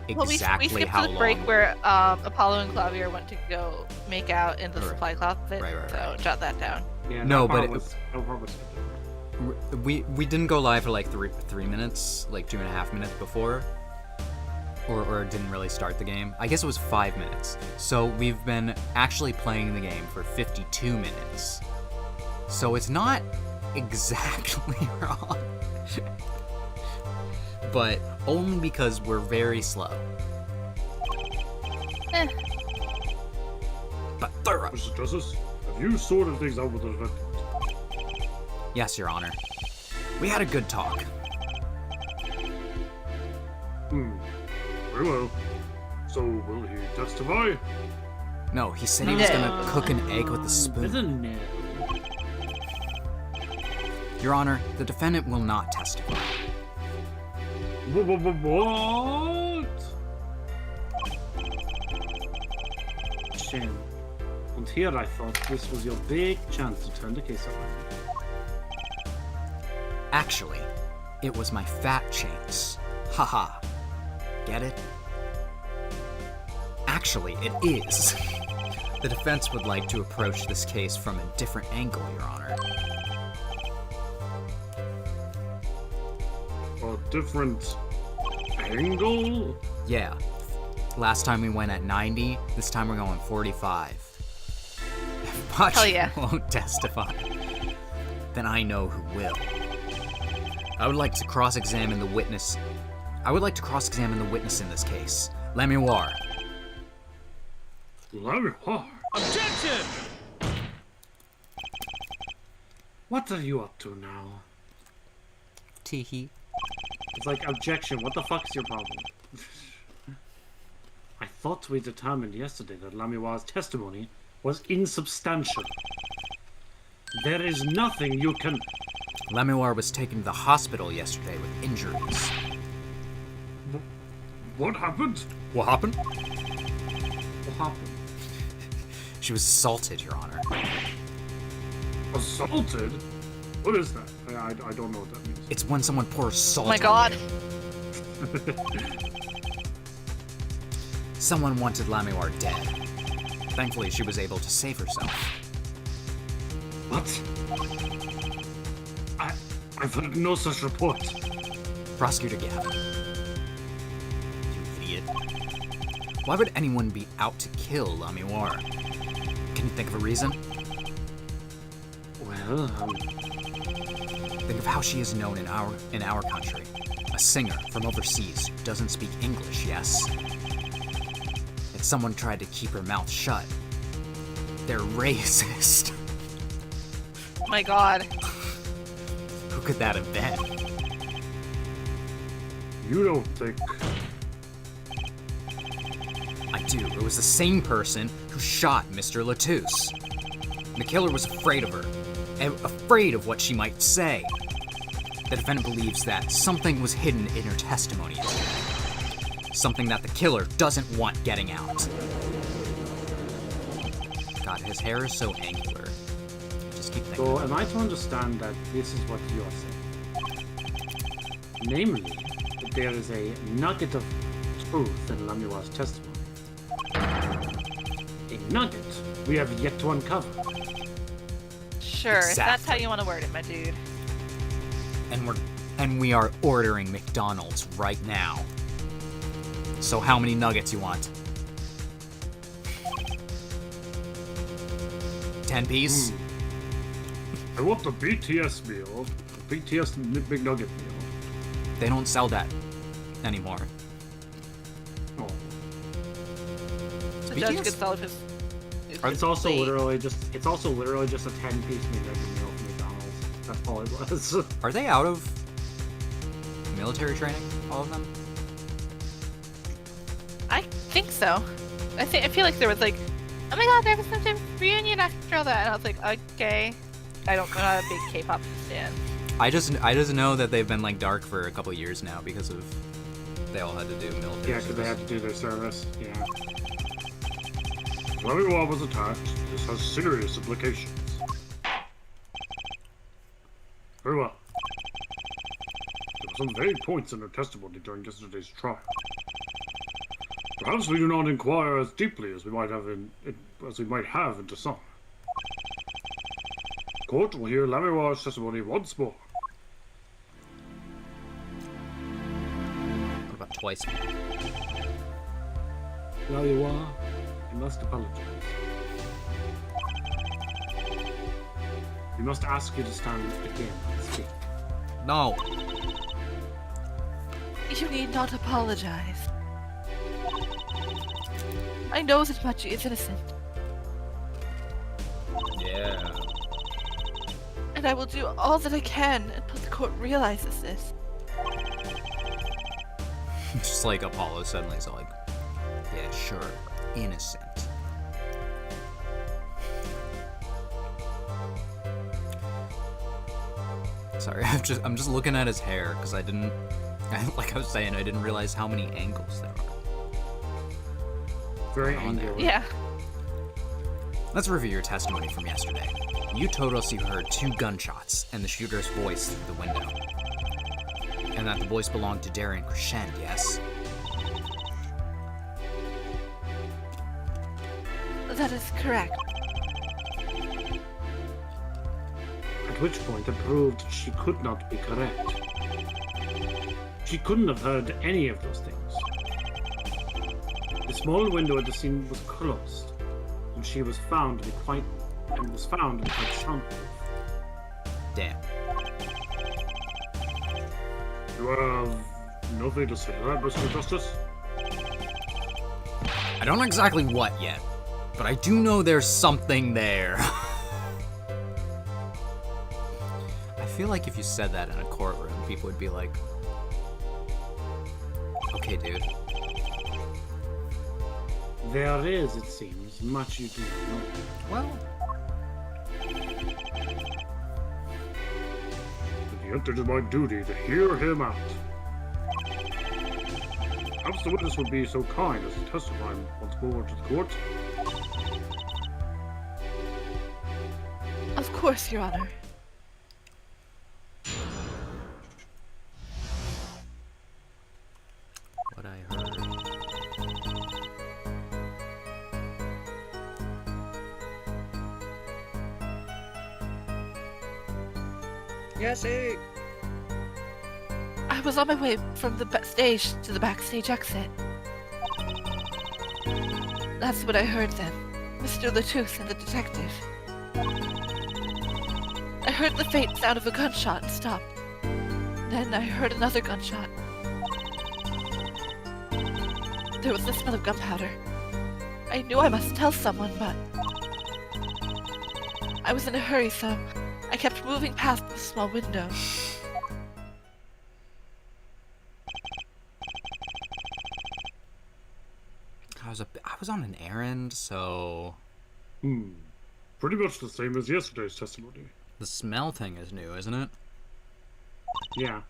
exactly we skipped how to the long. break where Apollo and Clavier went to go make out in the Right. supply closet. Right. So jot that down. Yeah, No, that part but was, that part was we didn't go live for like three minutes, like 2.5 minutes before, or didn't really start the game. I guess it was 5 minutes. So we've been actually playing the game for 52 minutes. So it's not exactly wrong, but only because we're very slow. But thorough. Mr. Justice, have you sorted things out with the defendant? Yes, Your Honor. We had a good talk. Very well. So, will he testify? No, he said he was gonna cook an egg with a There's spoon. a no. Your Honor, the defendant will not testify. What? Shame. And here I thought this was your big chance to turn the case around. Actually, it was my fat chance. Haha. Get it? Actually, it is. The defense would like to approach this case from a different angle, Your Honor. A different angle? Yeah. Last time we went at 90, this time we're going 45. If Pachi Hell yeah. won't testify, then I know who will. I would like to cross-examine the witness in this case. Lemuar. Lemuar? Objection! What are you up to now? Teehee. It's like, objection, what the fuck's your problem? I thought we determined yesterday that Lamiwa's testimony was insubstantial. There is nothing you can... Lemuar was taken to the hospital yesterday with injuries. What happened? What happened? What happened? She was assaulted, Your Honor. Assaulted? What is that? I don't know what that means. It's when someone pours salt Oh my on god. you. Someone wanted Lamiwar dead. Thankfully, she was able to save herself. What? I've heard no such report. Prosecutor Gavin. You idiot. Why would anyone be out to kill Lamiwar? Can you think of a reason? Well, Think of how she is known in our country. A singer from overseas who doesn't speak English, yes? And someone tried to keep her mouth shut. They're racist. My god. Who could that have been? You don't think... I do. It was the same person who shot Mr. Latouche. The killer was afraid of her, and afraid of what she might say. The defendant believes that something was hidden in her testimony. Something that the killer doesn't want getting out. God, his hair is so angular. I just keep thinking. so am I to understand that this is what you are saying? Namely, that there is a nugget of truth in Lamiwa's testimony. A nugget we have yet to uncover. Sure, if that's how Exactly. you want to word it, my dude. And we are ordering McDonald's right now. So how many nuggets you want? 10 piece? I want the BTS meal. The BTS McNugget meal. They don't sell that anymore. Oh. The judge BTS? could sell his. It's also literally just a 10-piece McNugget meal from McDonald's. That's all it was. Are they out of military training? All of them? I think so. I feel like there was like, oh my god, there was some type of reunion after all that, and I was like, okay. I'm not a big K-pop fan. I just know that they've been like dark for a couple years now because of they all had to do military. Yeah, because they had to do their service. Yeah. Lemuar was attacked. This has serious implications. Very well. There were some vague points in her testimony during yesterday's trial. Perhaps we do not inquire as deeply as we might have into some. Court will hear Lemuar's testimony once more. What about twice? Lamiwa, you must apologize. We must ask you to stand again and speak. No. You need not apologize. I know that Machi is innocent, Yeah. and I will do all that I can until the court realizes this. Just like Apollo suddenly is like, yeah, sure, innocent. Sorry, I'm just looking at his hair because like I was saying, I didn't realize how many angles there are. Very on there. angular. Yeah. Let's review your testimony from yesterday. You told us you heard 2 gunshots and the shooter's voice through the window. And that the voice belonged to Darian Crescent, yes? That is correct. At which point it proved she could not be correct. She couldn't have heard any of those things. The small window at the scene was closed, and she was found to be quite soundproof. Damn. You have nothing to say to that, Mr. Justice? I don't know exactly what yet, but I do know there's something there. I feel like if you said that in a courtroom, people would be like, okay, dude. There is, it seems, much you do not know. Well, Yet it is my duty to hear him out. Perhaps the witness would be so kind as to testify once more to the court. Of course, Your Honor. what I heard. Jesse! I was on my way from the stage to the backstage exit. That's what I heard then. Mr. Latouche and the detective. I heard the faint sound of a gunshot and stopped. Then I heard another gunshot. There was the smell of gunpowder. I knew I must tell someone, but I was in a hurry, so I kept moving past the small window. I was on an errand, so Pretty much the same as yesterday's testimony. the smell thing is new, isn't it? Yeah.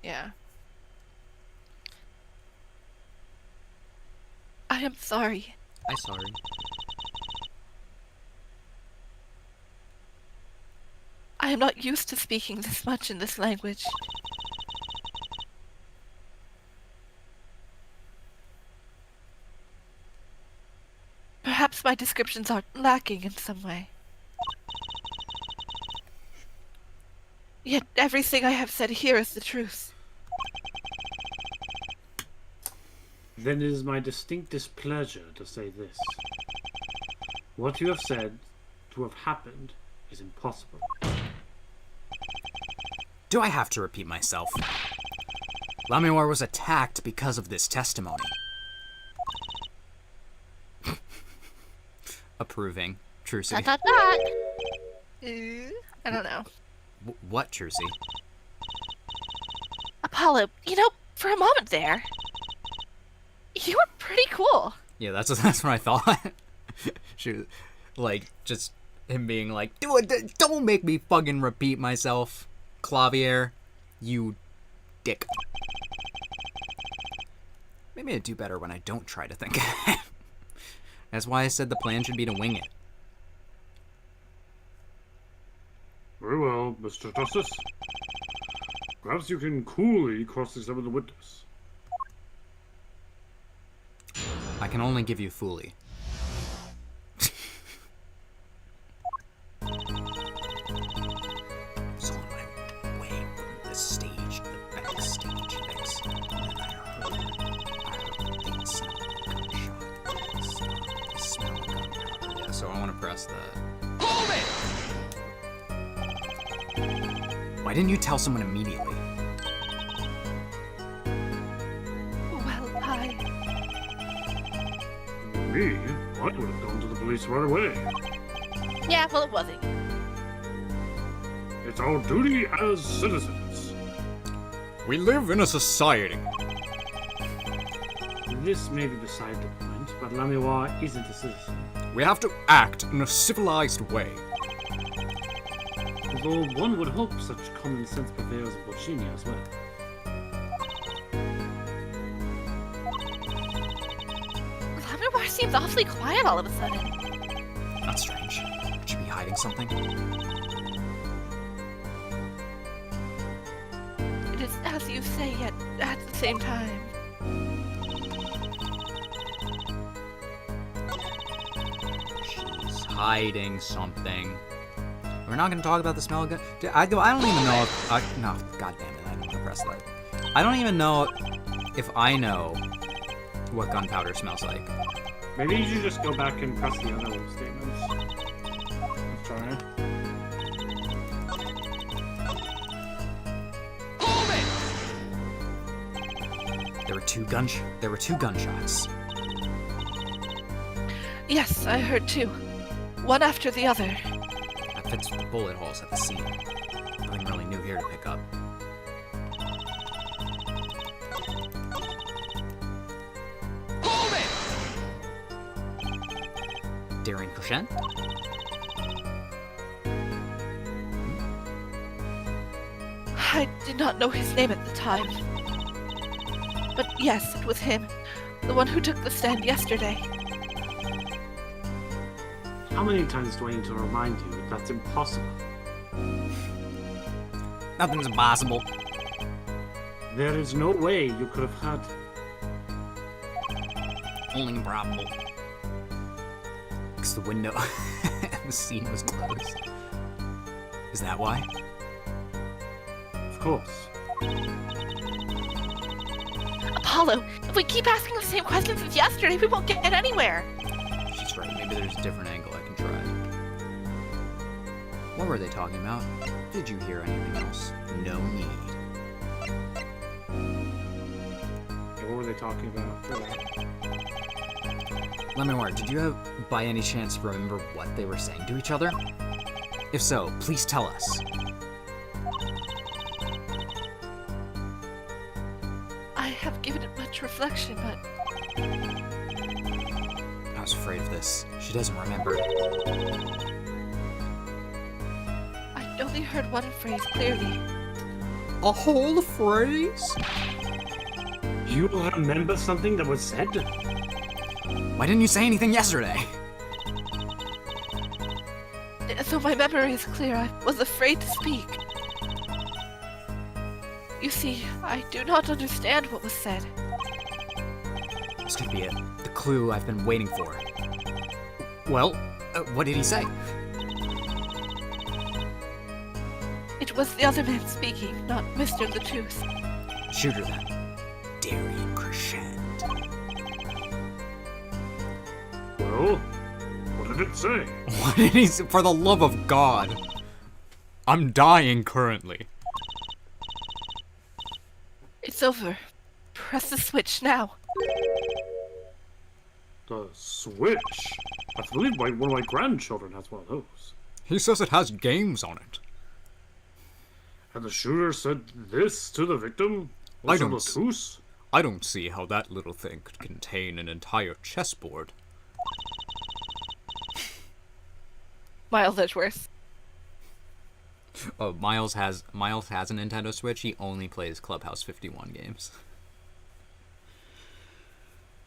Yeah. I am sorry. I'm sorry. I am not used to speaking this much in this language. Perhaps my descriptions are lacking in some way. Yet everything I have said here is the truth. Then it is my distinct displeasure to say this. What you have said to have happened is impossible. Do I have to repeat myself? Lamioir was attacked because of this testimony. Approving. Trucy. I don't know. What, Trucy? Apollo, you know, for a moment there, you were pretty cool. Yeah, that's what I thought. She was, like, just him being like, don't make me fucking repeat myself, Clavier, you dick. Maybe I'd do better when I don't try to think. That's why I said the plan should be to wing it. Very well, Mr. Justice. Perhaps you can coolly cross-examine the witness. I can only give you fully. So on my way from the stage to the backstage exit, and then I heard the sound of a gunshot. The smell of gunpowder. Yeah, so I want to press the... Why didn't you tell someone immediately? Well, Me? I would have gone to the police right away. yeah, well, it wasn't. It's our duty as citizens. We live in a society. This may be beside the point, but Lamiwa isn't a citizen. We have to act in a civilized way. Although one would hope such common sense prevails in Bocchini as well. Lammerbar seems awfully quiet all of a sudden. That's strange. Could you be hiding something? It is as you say, yet at the same time. She's hiding something. We're not going to talk about the smell of gun. I don't even know if... no, god damn it, I didn't want to press that. I don't even know if I know what gunpowder smells like. Maybe you should just go back and press the other statements. Let's try it. There were two gunshots. Yes, I heard two. One after the other. That fits with the bullet holes at the scene. Nothing really new here to pick up. Daring Crescent? I did not know his name at the time. But yes, it was him. The one who took the stand yesterday. How many times do I need to remind you that that's impossible? Nothing's impossible. There is no way you could have had... Only improbable. Because the window the scene was closed. Is that why? Of course. Apollo, if we keep asking the same questions as yesterday, we won't get anywhere. She's right. Maybe there's a different angle I can try. What were they talking about? Did you hear anything else? No need. Okay, what were they talking about after that? Lemon, did you have, by any chance, remember what they were saying to each other? If so, please tell us. I have given it much reflection, but I was afraid of this. She doesn't remember. I only heard one phrase clearly. A whole phrase? You remember something that was said? Why didn't you say anything yesterday? Though my memory is clear, I was afraid to speak. You see, I do not understand what was said. This could be it. The clue I've been waiting for. Well, what did he say? It was the other man speaking, not Mr. the Truth. Shoot her then. Daring Crescent. Well, what did it say? What did he say? For the love of God. I'm dying currently. It's over. Press the switch now. The Switch? I believe one of my grandchildren has one of those. He says it has games on it. And the shooter said this to the victim? I don't Latus? I don't see how that little thing could contain an entire chessboard. Miles Edgeworth. Oh, Miles has a Nintendo Switch. He only plays Clubhouse 51 games.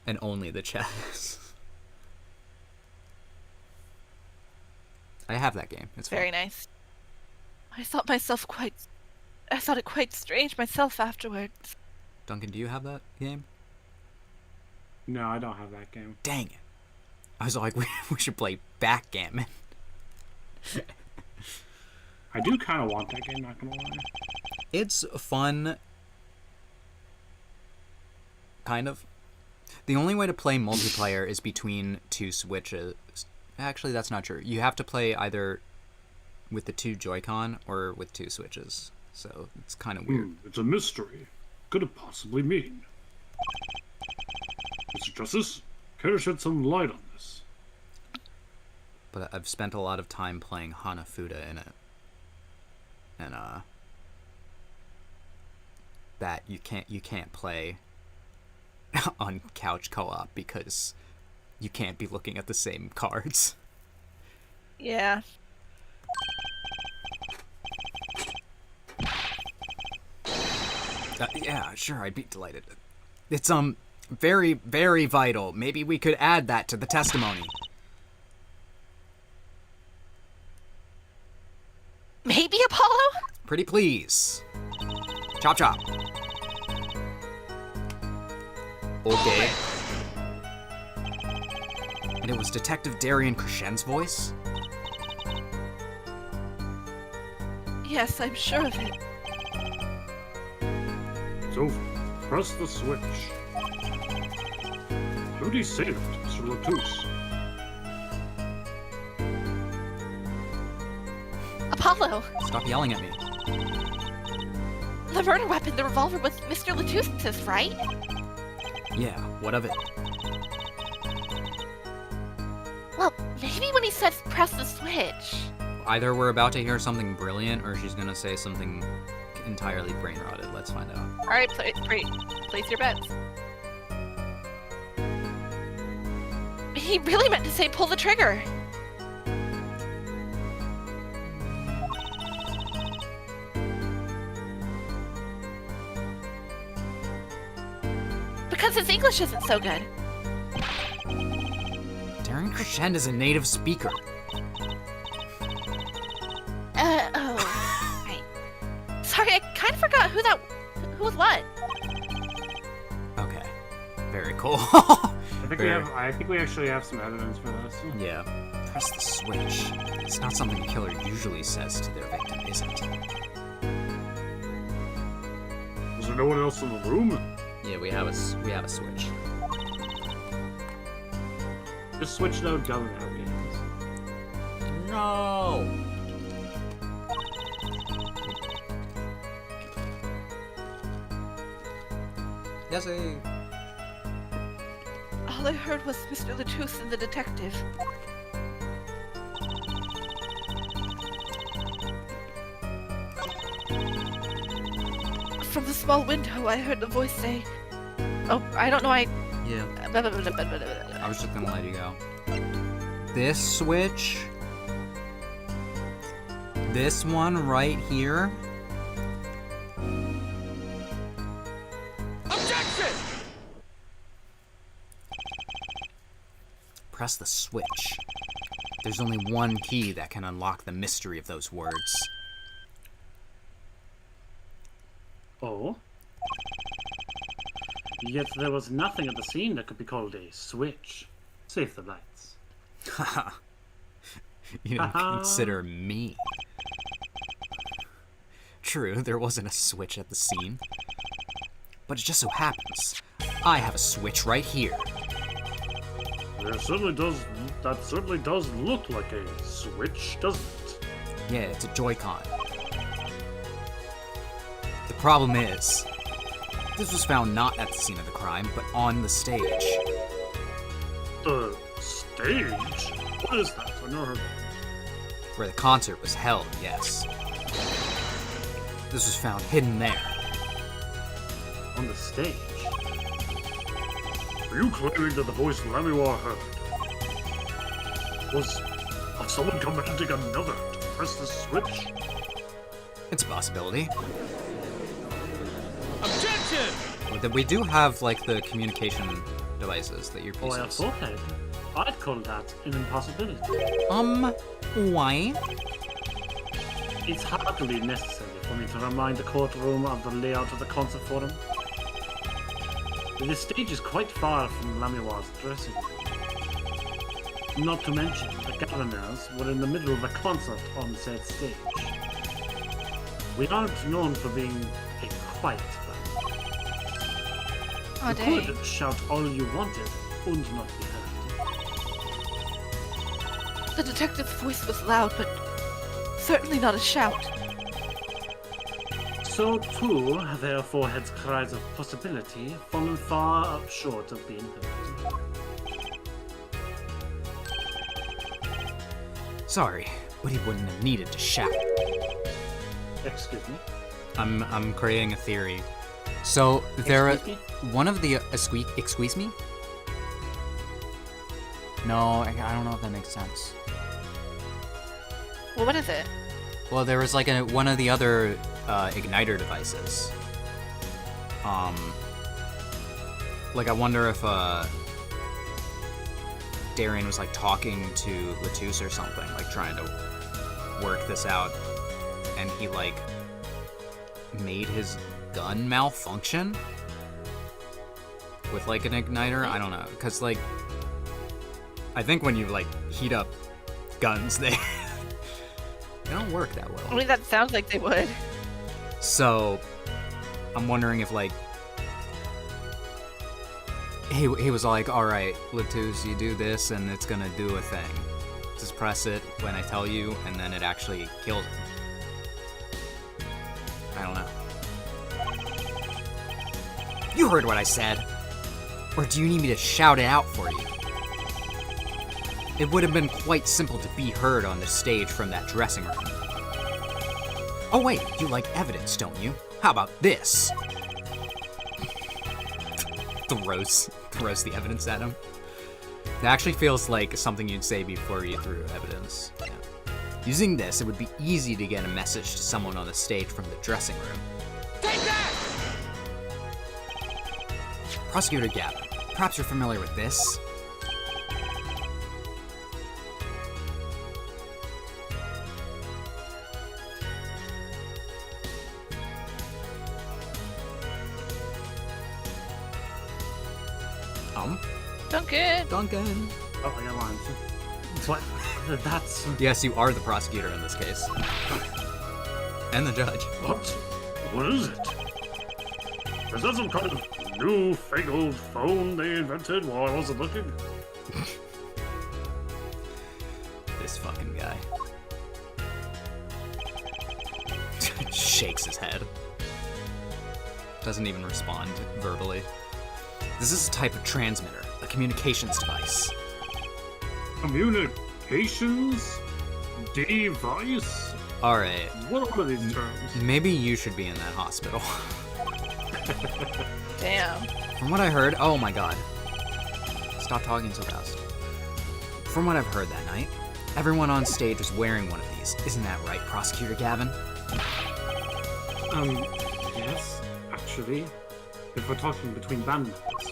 And only the chess. I have that game. It's Very fun. nice. I thought it quite strange myself afterwards. Duncan, do you have that game? No, I don't have that game. Dang it. I was like, we should play backgammon. I do kind of want that game, not gonna lie. It's fun. Kind of. The only way to play multiplayer is between two Switches. Actually, that's not true. You have to play either with the two Joy-Con or with two Switches. So it's kind of weird. It's a mystery. Could it possibly mean? Mr. Justice, care to shed some light on this? But I've spent a lot of time playing Hanafuda in it. And, that you can't play on couch co-op because you can't be looking at the same cards. Yeah. Yeah, sure, I'd be delighted. It's very, very vital. Maybe we could add that to the testimony. Maybe Apollo? Pretty please. Chop chop. Okay. And it was Detective Darian Crescen's voice? Yes, I'm sure of it. It's over. Press the switch. How do you say that, Mr. Latouche? Apollo, Stop yelling at me. the murder weapon, the revolver was Mr. Latouche's, right? Yeah, what of it? Well, maybe when he says press the switch. Either we're about to hear something brilliant or she's gonna say something entirely brain-rotted. Let's find out. Alright, place your bets. He really meant to say pull the trigger. Because his English isn't so good. Darian Crescent is a native speaker. Oh. Right. Sorry, I kind of forgot who was what. Okay. Very cool. I think we actually have some evidence for this. Yeah. Press the switch. It's not something a killer usually says to their victim, is it? Was there no one else in the room? Yeah, we have a switch. Just switch no dumb out games. No. Yes, All I heard was Mr. Latouche and the detective. From the small window, I heard the voice say, "Oh, I don't know, Yeah. I was just gonna let you go. This switch. This one right here. Objection! Press the switch. There's only one key that can unlock the mystery of those words. Oh? Yet there was nothing at the scene that could be called a switch. Save the lights. Haha. You didn't consider me. True, there wasn't a switch at the scene. But it just so happens, I have a switch right here. That certainly does look like a switch, doesn't it? Yeah, it's a Joy-Con. The problem is, this was found not at the scene of the crime, but on the stage. The stage? What is that? I've never heard of that. Where the concert was held, yes. This was found hidden there. On the stage? Are you claiming that the voice Lamiwar heard was of someone commanding another to press the switch? It's a possibility. Objection! But we do have, like, the communication devices, the Oh, I earpieces. thought that. I'd call that an impossibility. Why? It's hardly necessary for me to remind the courtroom of the layout of the concert forum. The stage is quite far from Lamiwar's dressing room. Not to mention, the governors were in the middle of a concert on said stage. We aren't known for being a quiet band. Oh, You dang. could shout all you wanted and not be heard. The detective's voice was loud, but certainly not a shout. So too have their foreheads' cries of possibility fallen far short of being heard. Sorry, but he wouldn't have needed to shout. Excuse me? I'm creating a theory So there, Excuse me? one of the excuse me. No, I don't know if that makes sense. Well, what is it? Well, there was like one of the other igniter devices. Like I wonder if Darian was like talking to Latus or something, like trying to work this out, and he like made his gun malfunction with like an igniter. I don't know, cause like I think when you like heat up guns, they don't work that well. I mean, that sounds like they would. So I'm wondering if like he was like, all right, Latus, you do this and it's gonna do a thing. Just press it when I tell you, and then it actually kills him. I don't know. You heard what I said. Or do you need me to shout it out for you? It would have been quite simple to be heard on the stage from that dressing room. Oh wait, you like evidence, don't you? How about this? Throws the evidence at him. It actually feels like something you'd say before you threw evidence. Yeah. Using this, it would be easy to get a message to someone on the stage from the dressing room. Take that! Prosecutor Gavin, perhaps you're familiar with this. Duncan. Oh, I got lines. What? That's... Yes, you are the prosecutor in this case. And the judge. What? What is it? Is that some kind of new fake old phone they invented while I wasn't looking? This fucking guy. Shakes his head. Doesn't even respond verbally. This is a type of transmitter, a communications device. Communications? Device? Alright, What are these terms? maybe you should be in that hospital. Damn. From what I heard, oh my god. Stop talking so fast. From what I've heard that night, everyone on stage was wearing one of these. Isn't that right, Prosecutor Gavin? Yes, actually. If we're talking between band members.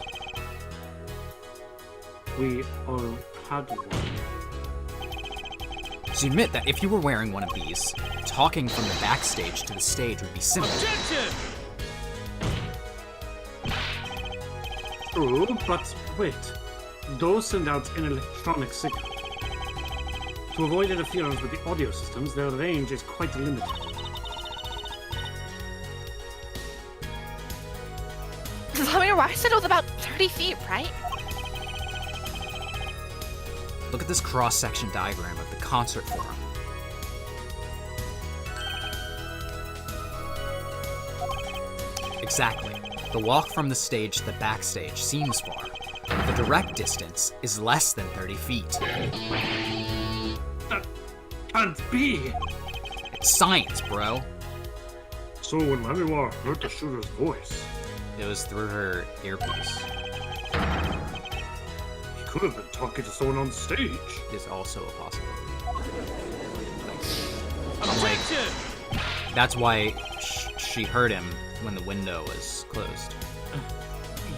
We all had one. So you admit that if you were wearing one of these, talking from the backstage to the stage would be similar. True, but wait. Those send out an electronic signal. To avoid interference with the audio systems, their range is quite limited. I said it was about 30 feet, right? Look at this cross-section diagram of the concert forum. Exactly. The walk from the stage to the backstage seems far. The direct distance is less than 30 feet. That can't be! It's science, bro. So when Mamiwa heard the shooter's voice, It was through her earpiece. he could have been talking to someone on stage. Is also a possibility. I'm like, that's why she heard him when the window was closed.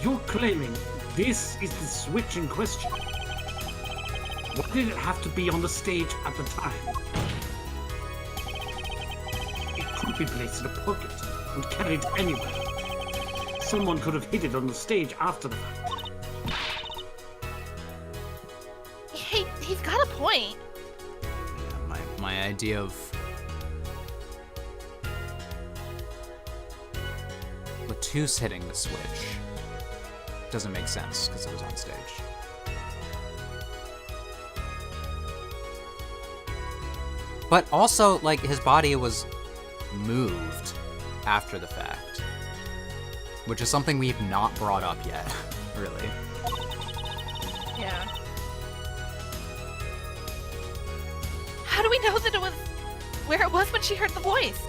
You're claiming this is the switch in question. Why did it have to be on the stage at the time? It could be placed in a pocket and carried anywhere. Someone could have hid it on the stage after the fact. He's got a point. Yeah, my idea of Latus hitting the switch doesn't make sense because it was on stage. But also, like, his body was moved after the fact, which is something we've not brought up yet, really. Yeah. How do we know that it was where it was when she heard the voice?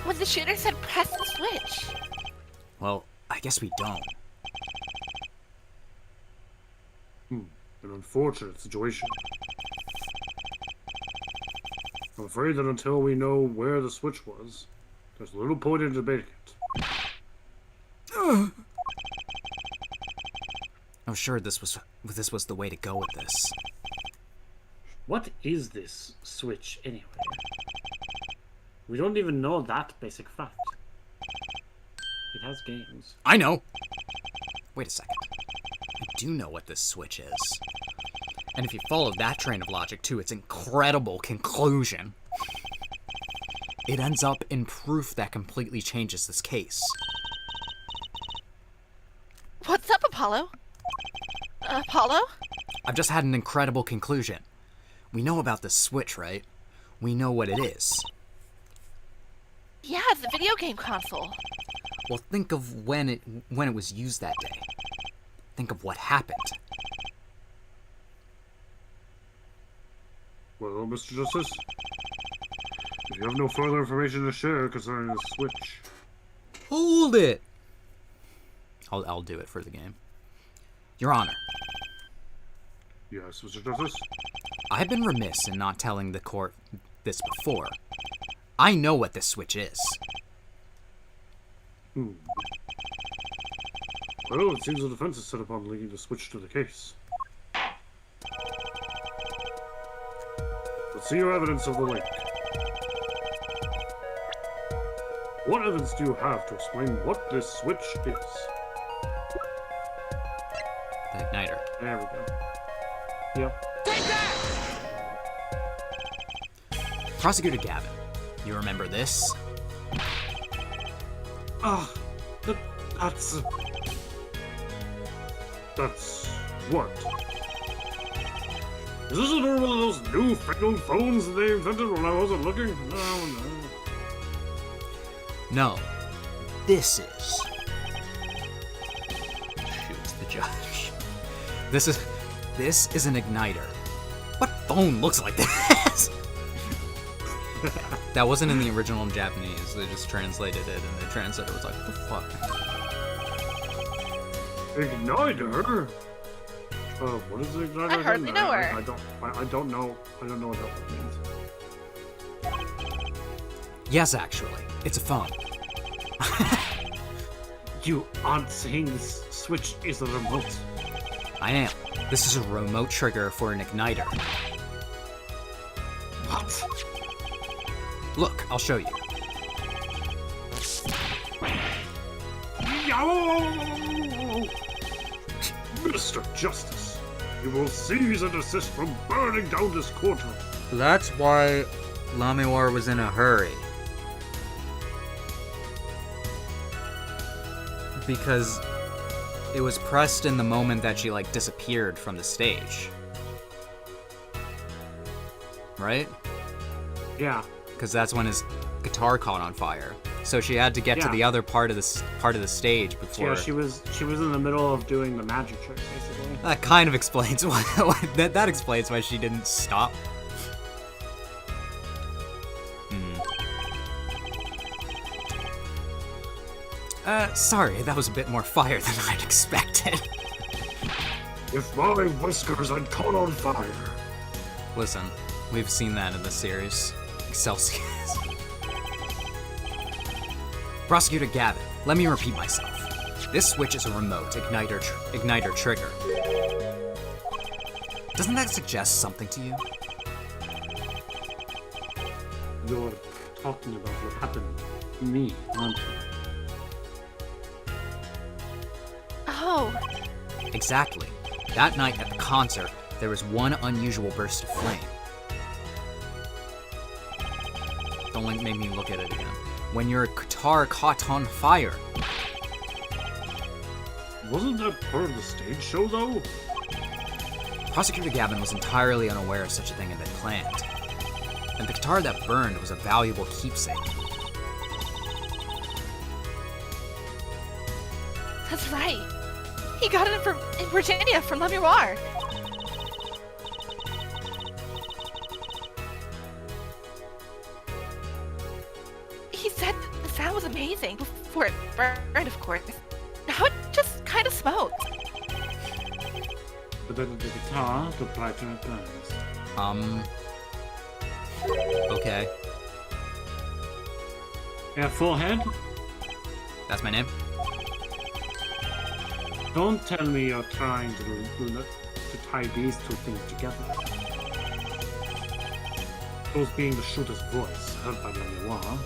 when the shooter said press the switch? Well, I guess we don't. An unfortunate situation. I'm afraid that until we know where the switch was, there's little point in debating it. I'm sure this was the way to go with this. What is this switch anyway? We don't even know that basic fact. It has games. I know! Wait a second. I do know what this switch is. And if you follow that train of logic to its incredible conclusion, it ends up in proof that completely changes this case. What's up, Apollo? Apollo? I've just had an incredible conclusion. We know about this switch, right? We know what it is. Yeah, it's a video game console. Well, think of when it was used that day. Think of what happened. Well, Mr. Justice, if you have no further information to share concerning the switch... Hold it! I'll do it for the game. Your Honor, Yes, Mr. Justice? I've been remiss in not telling the court this before. I know what this switch is. Well, it seems the defense is set upon linking the switch to the case. Let's see your evidence of the link. What evidence do you have to explain what this switch is? The igniter. There we go. Yep. Prosecutor Gavin, you remember this? Ah, that's what? Is this another one of those new fangled phones that they invented when I wasn't looking? No. No. This is... Shoots the judge. This is an igniter. What phone looks like this? That wasn't in the original in Japanese. They just translated it, and the translator was like, what the fuck? Igniter? What is an igniter? I hardly know her. I don't know what that word means. Yes, actually. It's a phone. You aren't saying this switch is a remote? I am. This is a remote trigger for an igniter. What? Look, I'll show you. Mr. Justice, you will seize and desist from burning down this courtroom. That's why Lamiwar was in a hurry. Because it was pressed in the moment that she, like, disappeared from the stage. Right? Yeah. Because that's when his guitar caught on fire. So she had to get to Yeah. the other part of the stage before. Yeah, she was in the middle of doing the magic trick, basically. That kind of explains why. That explains why she didn't stop. Sorry, that was a bit more fire than I'd expected. If my whiskers had caught on fire. Listen, we've seen that in the series. Excelsior. Prosecutor Gavin, let me repeat myself. This switch is a remote igniter trigger. Doesn't that suggest something to you? You're talking about what happened to me, aren't you? Oh, Exactly. That night at the concert, there was one unusual burst of flame. Don't make me look at it again. When your guitar caught on fire. Wasn't that part of the stage show, though? Prosecutor Gavin was entirely unaware of such a thing had been planned. And the guitar that burned was a valuable keepsake. that's right. He got it in Virginia from Le Miroir. He said sound was amazing before it burned, of course. Now it just kind of smokes. The better the guitar, the brighter it burns. Okay. Yeah, forehead? That's my name? Don't tell me you're trying to tie these two things together. Those being the shooter's voice, heard by Lenoir.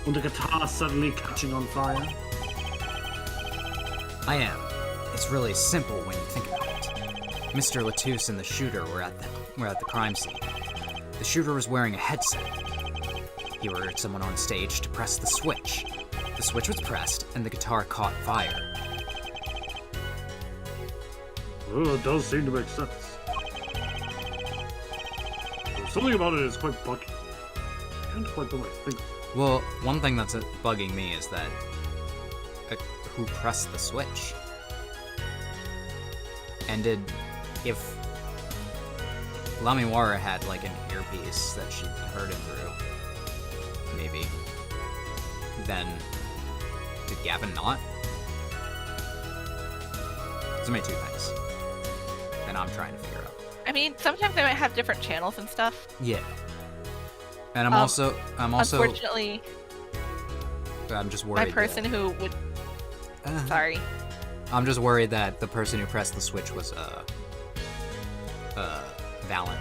And the guitar suddenly catching on fire. I am. It's really simple when you think about it. Mr. Latouche and the shooter were at the crime scene. The shooter was wearing a headset. He ordered someone on stage to press the switch. The switch was pressed, and the guitar caught fire. Well, it does seem to make sense. Something about it is quite buggy. I can't quite the way I think. Well, one thing that's bugging me is that who pressed the switch? And if Lamiwara had like an earpiece that she heard it through, maybe, then did Gavin not? Those are my two things. And I'm trying to figure out. I mean, sometimes they might have different channels and stuff. Yeah. And I'm also Unfortunately, I'm just worried. my person who would. that, Sorry. I'm just worried that the person who pressed the switch was Valen.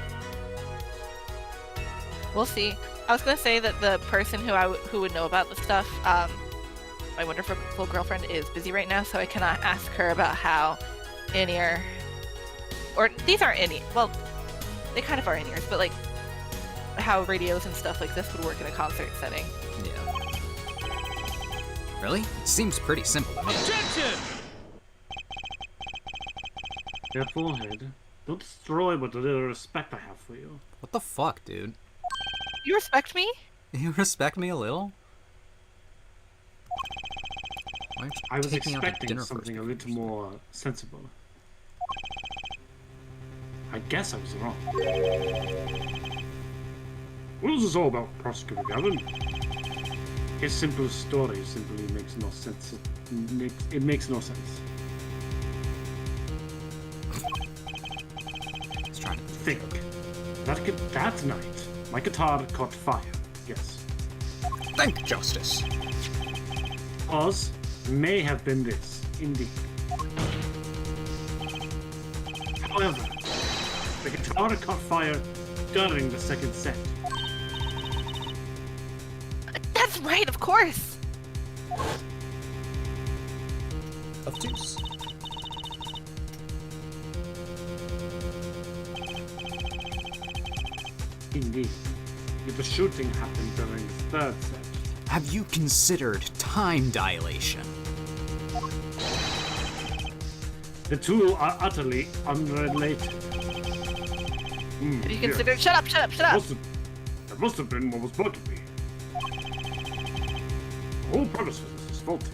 We'll see. I was gonna say that the person who would know about the stuff, my wonderful girlfriend is busy right now, so I cannot ask her about how in-ear, or these aren't in-ear. Well, they kind of are in-ears, but like how radios and stuff like this would work in a concert setting. Yeah. Really? It seems pretty simple to me. Objection! Your forehead. Don't destroy what little respect I have for you. What the fuck, dude? You respect me? You respect me a little? Why aren't you I was taking out to expecting dinner something first a little more sensible. I guess I was wrong. What is this all about, Prosecutor Gavin? His simple story simply makes no sense. It makes no sense. He's trying to Think. That night, my guitar caught fire. Yes. thank justice. Cause may have been this, indeed. However, the guitar caught fire during the second set. That's right, of course. Of deuce. Indeed. If the shooting happened during the third set. Have you considered time dilation? The two are utterly unrelated. Have you considered? Shut up! Shut up! Shut up! That must have been what was bugging me. The whole premise for this is faulty.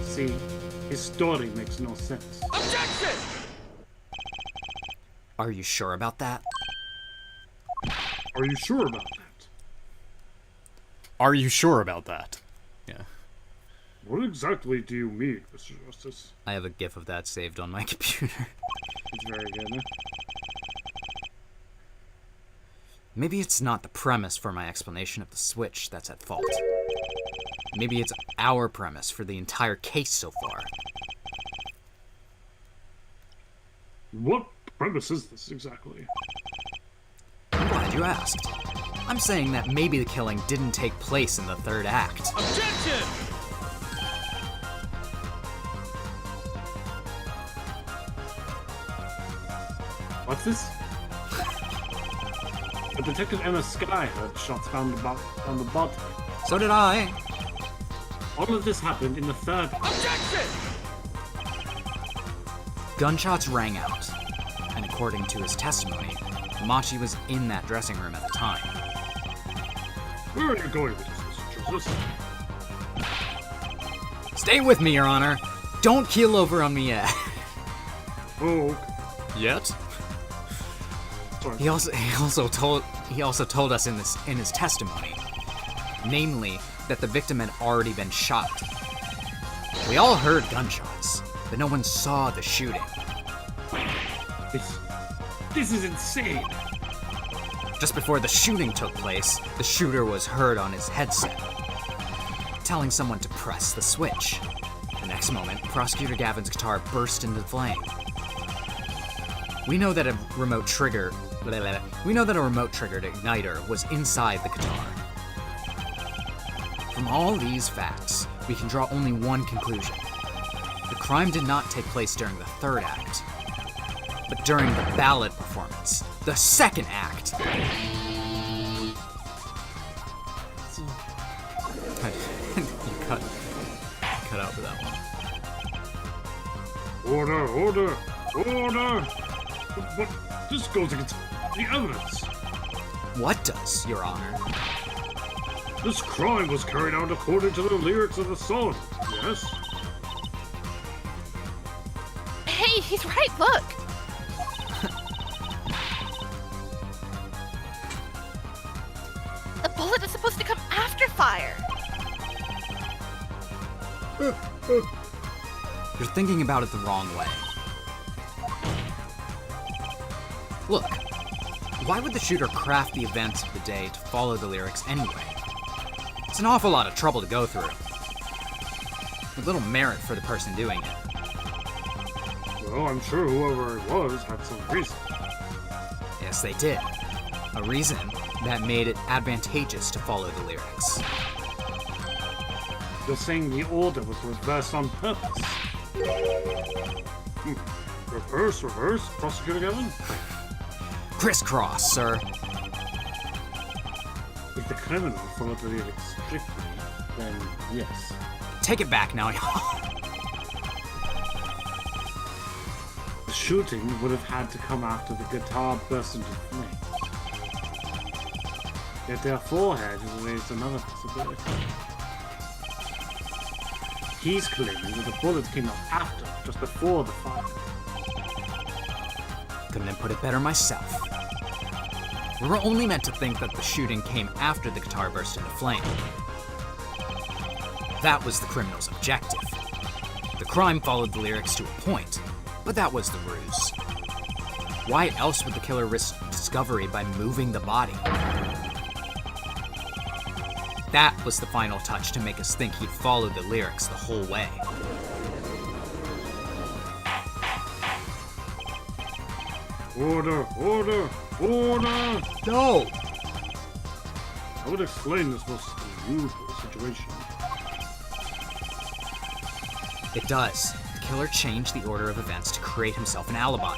See, his story makes no sense. Objection! Are you sure about that? Are you sure about that? Are you sure about that? Yeah. What exactly do you mean, Mr. Justice? I have a GIF of that saved on my computer. It's very good. Maybe it's not the premise for my explanation of the switch that's at fault. Maybe it's our premise for the entire case so far. What premise is this exactly? I'm glad you asked. I'm saying that maybe the killing didn't take place in the third act. Objection! What's this? A Detective Emma Sky heard shots found on the body. So did I. All of this happened in the third. Objection! Gunshots rang out, and according to his testimony, Machi was in that dressing room at the time. Where are you going with this, Mr. Justice? Stay with me, Your Honor. Don't keel over on me yet. Oh, Yet? Sorry. He also told us in his testimony, namely that the victim had already been shot. We all heard gunshots, but no one saw the shooting. This is insane. Just before the shooting took place, the shooter was heard on his headset, telling someone to press the switch. The next moment, Prosecutor Gavin's guitar burst into flame. We know that a remote triggered igniter was inside the guitar. From all these facts, we can draw only one conclusion. The crime did not take place during the third act, but during the ballad performance, the second act. You cut out for that one. Order! But this goes against the evidence. What does, Your Honor? This crime was carried out according to the lyrics of the song, yes? Hey, he's right, look! The bullet is supposed to come after fire! You're thinking about it the wrong way. Look, why would the shooter craft the events of the day to follow the lyrics anyway? It's an awful lot of trouble to go through, with little merit for the person doing it. Well, I'm sure whoever it was had some reason. Yes, they did. A reason that made it advantageous to follow the lyrics. You're saying the order was reversed on purpose? Reverse, Prosecutor Gavin? Crisscross, sir. If the criminal followed the lyrics strictly, then yes. Take it back now, y'all. The shooting would have had to come after the guitar burst into flames. Yet therefore had raised another possibility. He's claiming that the bullets came out after, just before the fire. Couldn't have put it better myself. We were only meant to think that the shooting came after the guitar burst into flame. That was the criminal's objective. The crime followed the lyrics to a point, but that was the ruse. Why else would the killer risk discovery by moving the body? That was the final touch to make us think he'd followed the lyrics the whole way. Order! No! I would explain this most unusual situation. It does. The killer changed the order of events to create himself an alibi.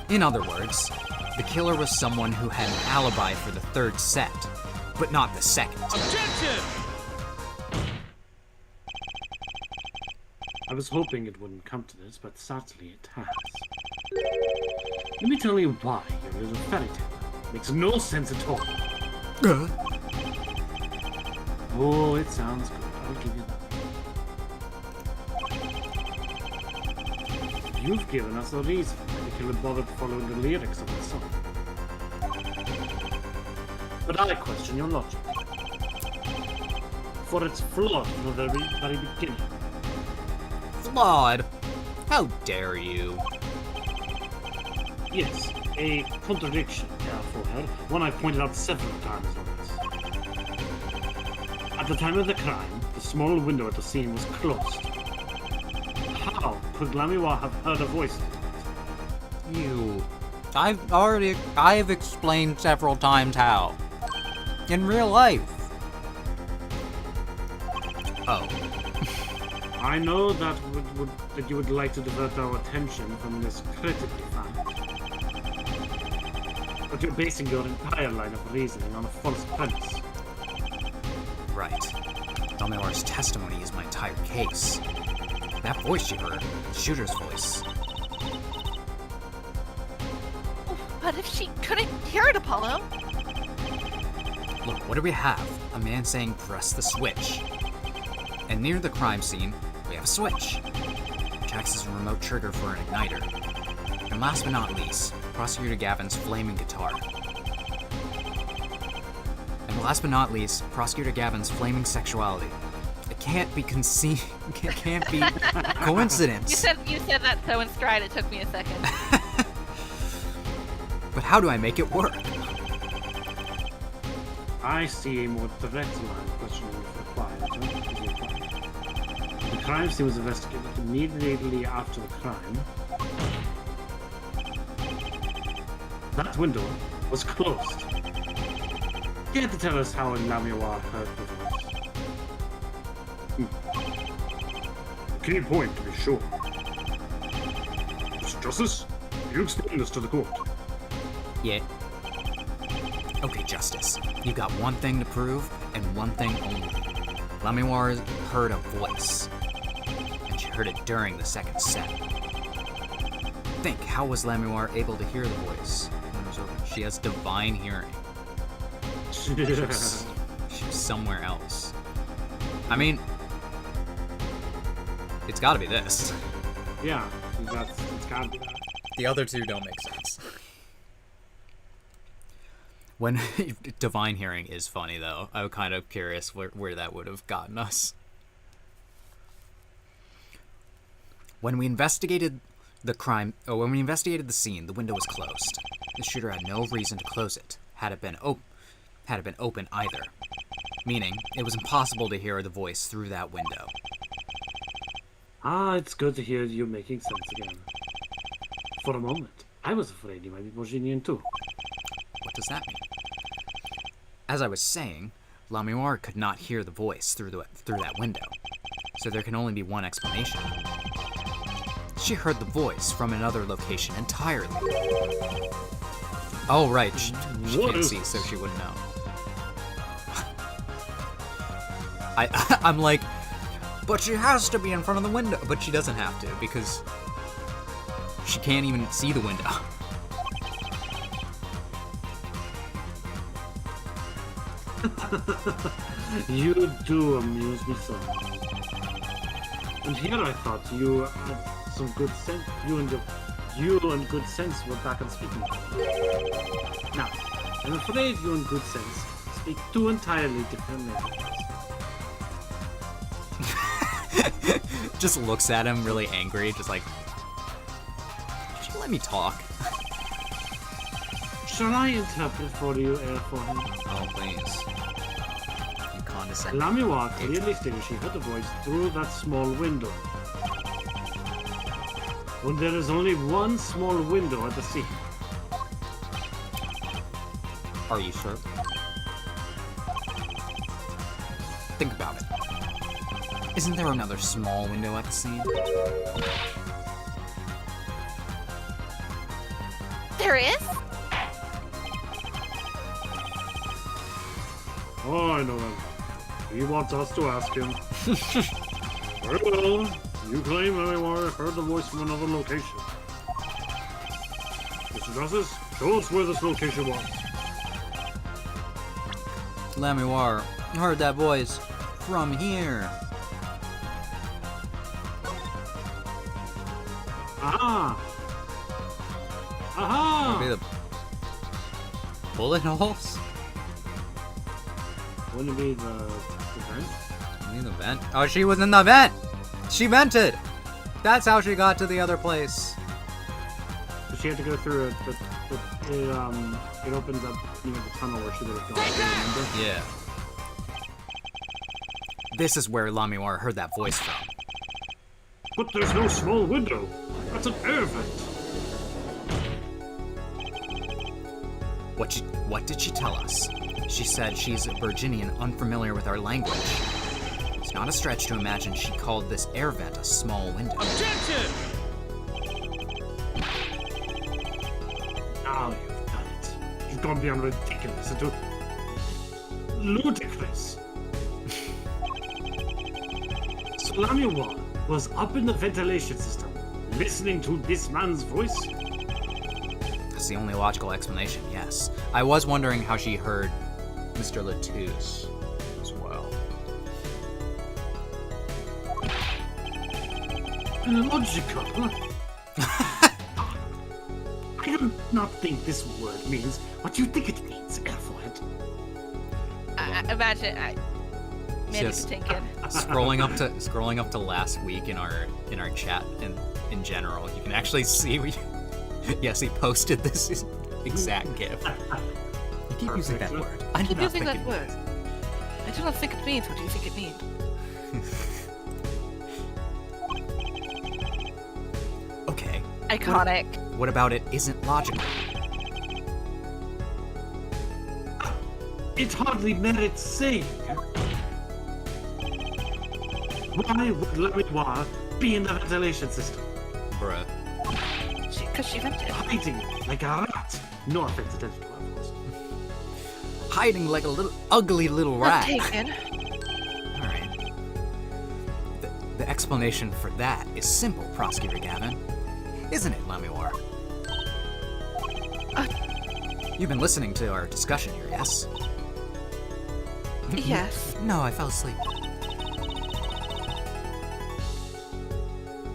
In other words, the killer was someone who had an alibi for the third set, but not the second. Objection! I was hoping it wouldn't come to this, but sadly it has. Let me tell you why your little fairy tale makes no sense at all. Oh, it sounds good. I'll give you that. You've given us a reason why the killer bothered following the lyrics of the song. But I question your logic. For it's flawed from the very beginning. Flawed? How dare you? Yes, a contradiction, Forehead, one I've pointed out several times already. At the time of the crime, the small window at the scene was closed. How could Lamiwa have heard a voice? I've explained several times how. In real life. Oh. I know that that you would like to divert our attention from this critical fact. But you're basing your entire line of reasoning on a false premise. Right. Dalmewar's testimony is my entire case. That voice you heard, the shooter's voice. But if she couldn't hear it, Apollo? Look, what do we have? A man saying press the switch. And near the crime scene, we have a switch, which acts as a remote trigger for an igniter. And last but not least, Prosecutor Gavin's flaming guitar. And last but not least, Prosecutor Gavin's flaming sexuality. It can't be it can't be coincidence. You said that so in stride, it took me a second. But how do I make it work? I see a more direct line questioning if required. The crime scene was investigated immediately after the crime. That window was closed. Care to tell us how Lamiwa heard the voice? Key point, to be sure. Mr. Justice, you explain this to the court. Yeah. Okay, Justice. You got one thing to prove, and one thing only. Lamiwa heard a voice. And she heard it during the second set. Think, how was Lamiwa able to hear the voice? She has divine hearing. She was somewhere else. I mean, it's gotta be this. Yeah, it's gotta be that. The other two don't make sense. When divine hearing is funny, though. I'm kind of curious where that would have gotten us. When we investigated the scene, the window was closed. The shooter had no reason to close it, had it been open either. Meaning, it was impossible to hear the voice through that window. Ah, it's good to hear you making sense again. For a moment, I was afraid you might be Bojinian too. What does that mean? As I was saying, Lamiwa could not hear the voice through that window, so there can only be one explanation. She heard the voice from another location entirely. Oh, right, she can't see, so she wouldn't know. I'm like, but she has to be in front of the window. But she doesn't have to, because she can't even see the window. You do amuse me so much. And here I thought you had some good sense. You and good sense were back on speaking. Now, I'm afraid you and good sense speak two entirely different languages. Just looks at him really angry, just like, could you let me talk? Shall I interpret for you, for him? Oh, please. You condescending. Lamiwa clearly stated she heard the voice through that small window. When there is only one small window at the scene. Are you sure? Think about it. Isn't there another small window at the scene? There is? Oh, I know that. He wants us to ask him. Very well. You claim Lamiwa heard the voice from another location. Mr. Justice, show us where this location was. Lamiwa heard that voice from here. Aha! Aha! Maybe the bullet holes? Wouldn't it be the vent? Maybe the vent? Oh, she was in the vent! She vented! That's how she got to the other place. So she had to go through it, but it opens up the tunnel where she would have gone. Remember? Yeah. This is where Lamiwa heard that voice from. But there's no small window. That's an air vent. What did she tell us? She said she's a Virginian unfamiliar with our language. It's not a stretch to imagine she called this air vent a small window. Objection! Now you've done it. You've gone beyond ridiculous into ludicrous. So Lamiwa was up in the ventilation system, listening to this man's voice? That's the only logical explanation, yes. I was wondering how she heard Mr. Latouche as well. Logical? do not think this word means what you think it means, Airfoid. Imagine, Just- Tinkin. scrolling up to last week in our chat in general, you can actually see yes, he posted this exact gif. You keep using that Perfect. word. I do Keep not using think that it word. I do not think it means what do you think it means. Okay. Iconic. What about it isn't logical? It hardly merits saying. Why would La Mémoire be in the ventilation system? Bruh. Because she vented. Hiding like a rat. No offense intended to others. Hiding like a little ugly little Not rat. taken. Alright. The explanation for that is simple, Prosecutor Gavin. Isn't it, Lamior? You've been listening to our discussion here, yes? Yes. No, I fell asleep.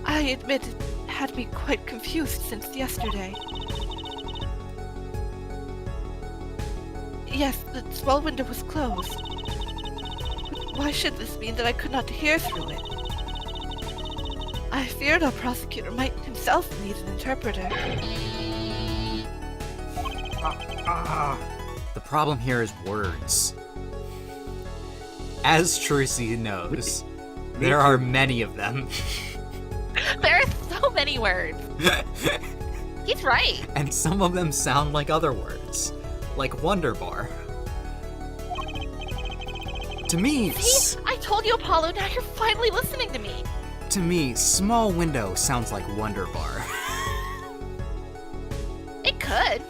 I admit it had me quite confused since yesterday. Yes, the small window was closed. But why should this mean that I could not hear through it? I feared our prosecutor might himself need an interpreter. The problem here is words. As Trucy knows, there are many of them. There are so many words. He's right. And some of them sound like other words. Like Wonder Bar. To me, See? I told you, Apollo, now you're finally listening to me. to me, small window sounds like Wonder Bar. It could.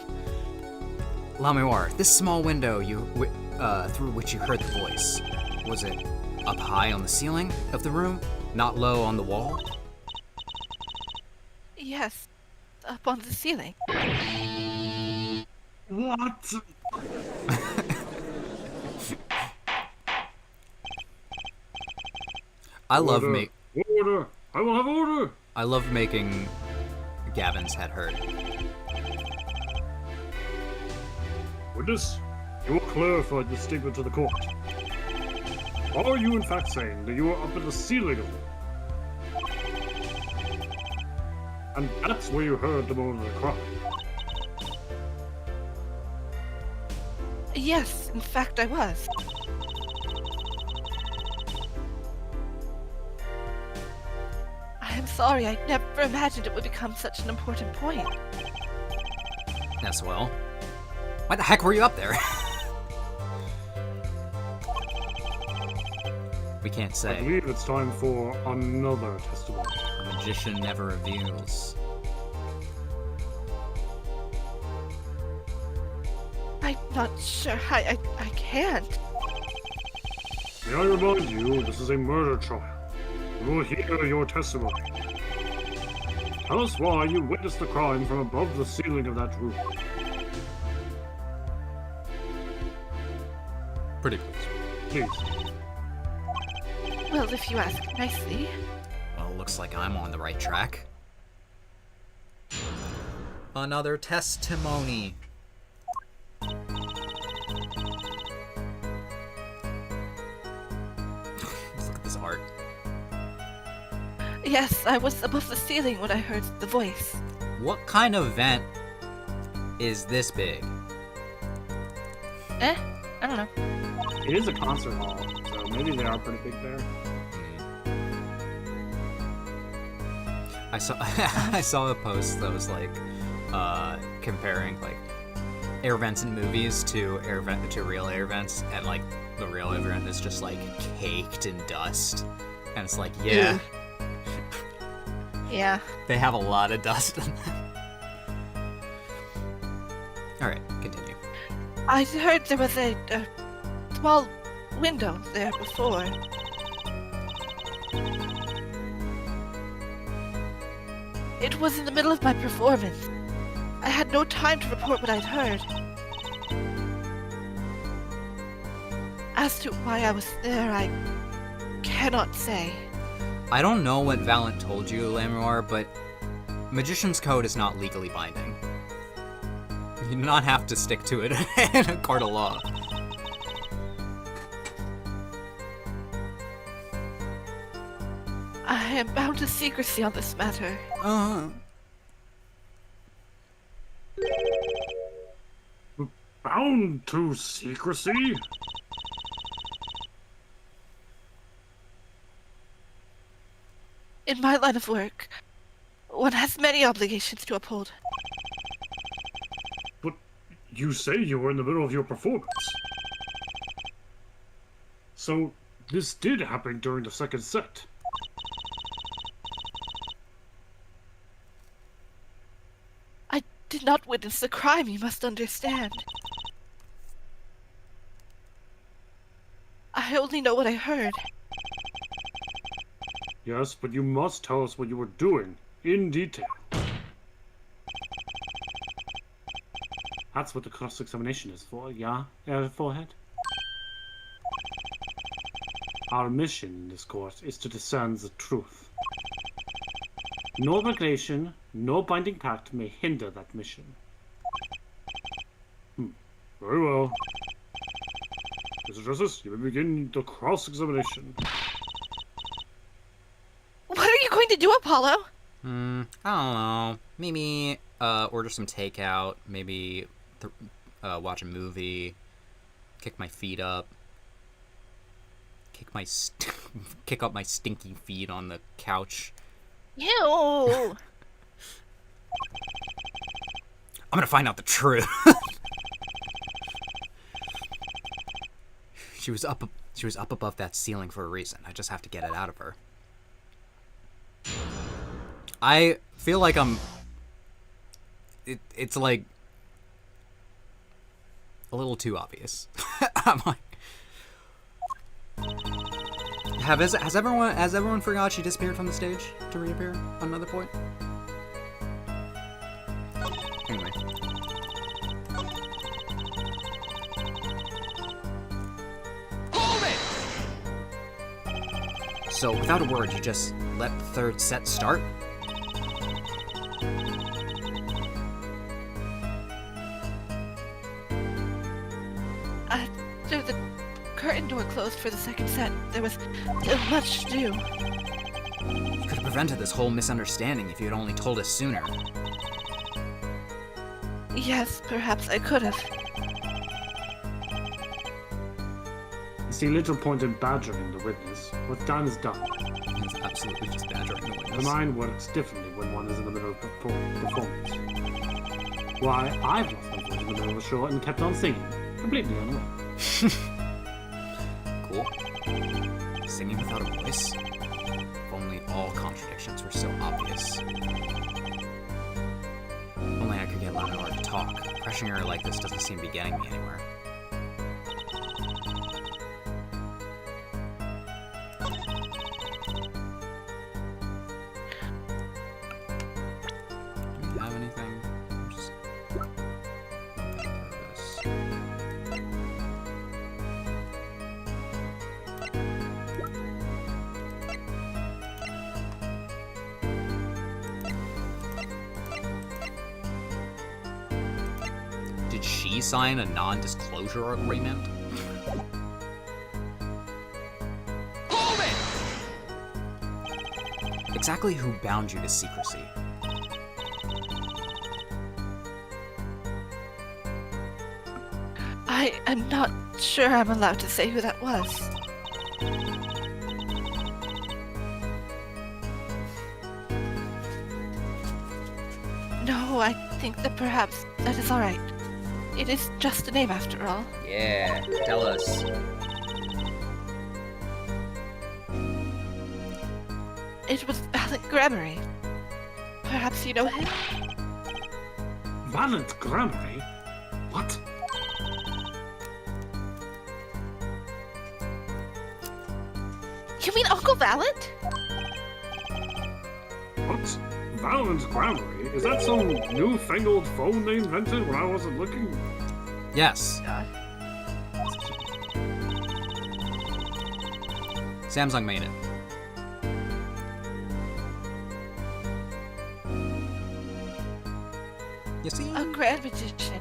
Lamior, this small window through which you heard the voice, was it up high on the ceiling of the room, not low on the wall? Yes, up on the ceiling. What? I love Order. Order! I will have order! I love making Gavin's head hurt. Witness, you will clarify this statement to the court. Are you in fact saying that you were up at the ceiling of it? And that's where you heard the moan and the cry? Yes, in fact I was. I am sorry, I never imagined it would become such an important point. Yes, well. Why the heck were you up there? We can't I say. believe it's time for another testimony. A magician never reveals. I'm not sure. I can't. May I remind you, this is a murder trial. We will hear your testimony. Tell us why you witnessed the crime from above the ceiling of that room. Pretty close. Please. Well, if you ask nicely. Well, looks like I'm on the right track. Another testimony. Just look at this art. Yes, I was above the ceiling when I heard the voice. What kind of vent is this big? I don't know. It is a concert hall, so maybe they are pretty big there. I saw I saw a post that was like comparing like air vents in movies to real air vents, and like the real air vent is just like caked in dust, and it's like yeah, Yeah. they have a lot of dust in them. All right, continue. I heard there was a small window there before. It was in the middle of my performance. I had no time to report what I'd heard. As to why I was there, I cannot say. I don't know what Valent told you, Lamroar, but Magician's Code is not legally binding. You do not have to stick to it in a court of law. I am bound to secrecy on this matter. Bound to secrecy? In my line of work, one has many obligations to uphold. But you say you were in the middle of your performance. So, this did happen during the second set. I did not witness the crime, you must understand. I only know what I heard. Yes, but you must tell us what you were doing, in detail. That's what the cross-examination is for, yeah, Forehead? Our mission in this court is to discern the truth. No regulation, no binding pact may hinder that mission. Very well. Mr. Justice, you may begin the cross-examination. What are you going to do, Apollo? I don't know. Maybe order some takeout. Maybe watch a movie. Kick my feet up. Kick up my stinky feet on the couch. Ew! I'm gonna find out the truth. She was up above that ceiling for a reason. I just have to get it out of her. I feel like it's like a little too obvious. I'm like, has everyone forgot she disappeared from the stage to reappear on another point? Anyway. So, without a word, you just let the third set start? After the curtain door closed for the second set, there was still much to do. You could have prevented this whole misunderstanding if you had only told us sooner. Yes, perhaps I could have. I see little point in badgering the witness. What's done is done. It's absolutely just badgering the The witness. mind works differently when one is in the middle of performance. Why, I've lost my voice in the middle of a show and kept on singing, completely unaware. Cool. Singing without a voice? If only all contradictions were so obvious. Only I could get Lenore to talk. Pressuring her like this doesn't seem to be getting me anywhere. Do we have anything? I'm just thinking of this. Did she sign a non-disclosure agreement? Exactly who bound you to secrecy? I am not sure I'm allowed to say who that was. No, I think that perhaps that is alright. It is just a name after all. Yeah, tell us. It was Alec Grammary. Perhaps you know him? Valent Grammary? What? You mean Uncle Valent? What? Valent Grammary? Is that some newfangled phone they invented when I wasn't looking? Yes. God. Samsung made it. You see? A grand magician.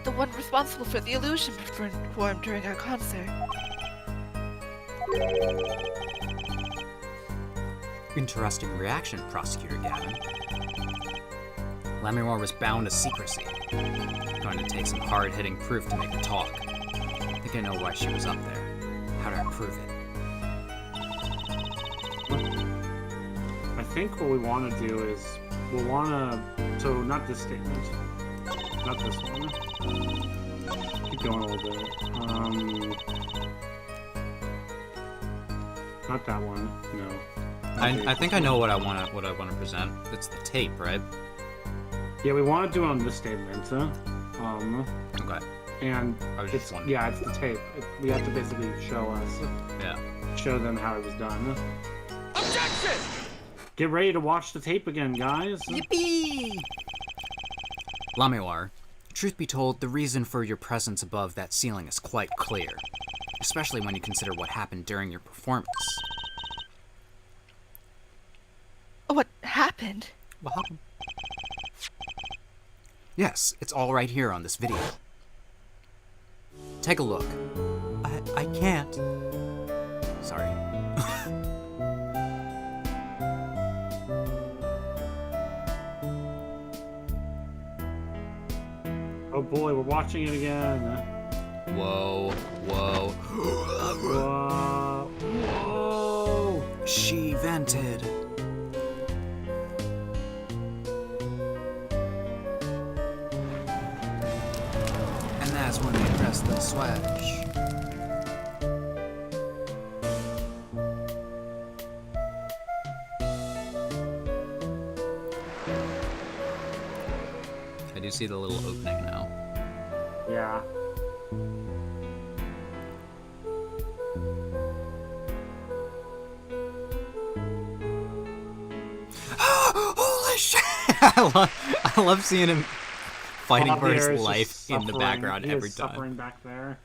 The one responsible for the illusion performed during our concert. Interesting reaction, Prosecutor Gavin. Lemuror was bound to secrecy. Going to take some hard-hitting proof to make her talk. I think I know why she was up there. How to prove it. I think what we want to do is we'll want to. So not this statement, not this one. Keep going a little bit. Not that one. No. I think I know what I want to present. It's the tape, right? Yeah, we want to do it on this statement. Okay. And I was just wondering. yeah, it's the tape. We have to basically Yeah. show them how it was done. Objection! Get ready to watch the tape again, guys. Yippee! Lemuror, truth be told, the reason for your presence above that ceiling is quite clear, especially when you consider what happened during your performance. What happened? What happened? Yes, it's all right here on this video. Take a look. I can't. Sorry. Oh boy, we're watching it again. Whoa, whoa. Whoa. Whoa. She vented. And that's when they press the switch. I do see the little opening now. Yeah. Holy shit! I love seeing him fighting for Javier his is life just in the suffering. background He every is time. suffering back there.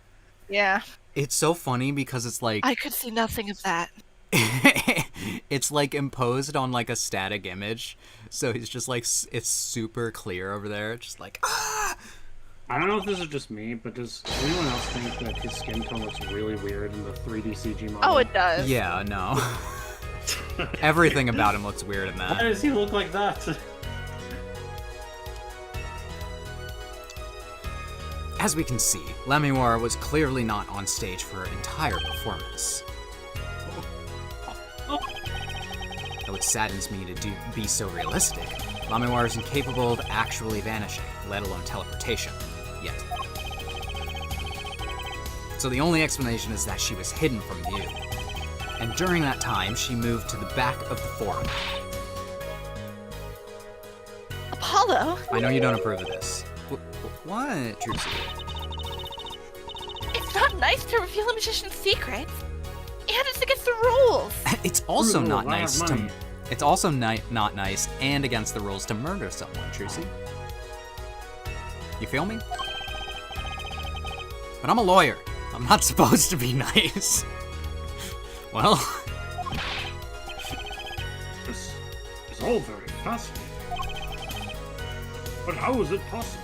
Yeah, It's so funny because it's like I could see nothing of that. it's like imposed on like a static image, so he's just like it's super clear over there, just like ah! I don't know if this is just me, but does anyone else think that his skin tone looks really weird in the 3D CG model? Oh, it does. Yeah, no. Everything about him looks weird in Why that. does he look like that? As we can see, Lemuror was clearly not on stage for her entire performance. Though it saddens me to be so realistic, Lemuror is incapable of actually vanishing, let alone teleportation, yet. So the only explanation is that she was hidden from view. And during that time, she moved to the back of the forum. Apollo, I know you don't approve of this. What? Trucy. it's not nice to reveal a magician's secrets. And it's against the rules. It's also Ooh, not I have nice money. to. It's also not nice and against the rules to murder someone, Trucy. You feel me? But I'm a lawyer. I'm not supposed to be nice. Well, This is all very fascinating. But how is it possible?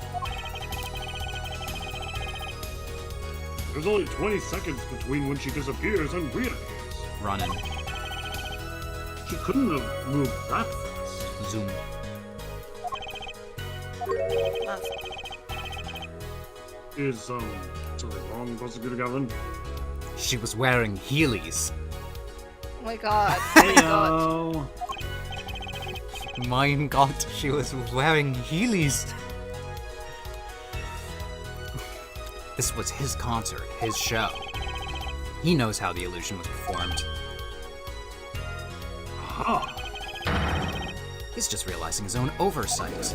There's only 20 seconds between when she disappears and reappears. running. She couldn't have moved that fast. Zoom. Is, something wrong, Prosecutor Gavin? She was wearing Heelys. Oh my god. Oh my god. Heyo. Mein Gott, she was wearing Heelys. This was his concert, his show. He knows how the illusion was performed. Aha! He's just realizing his own oversight.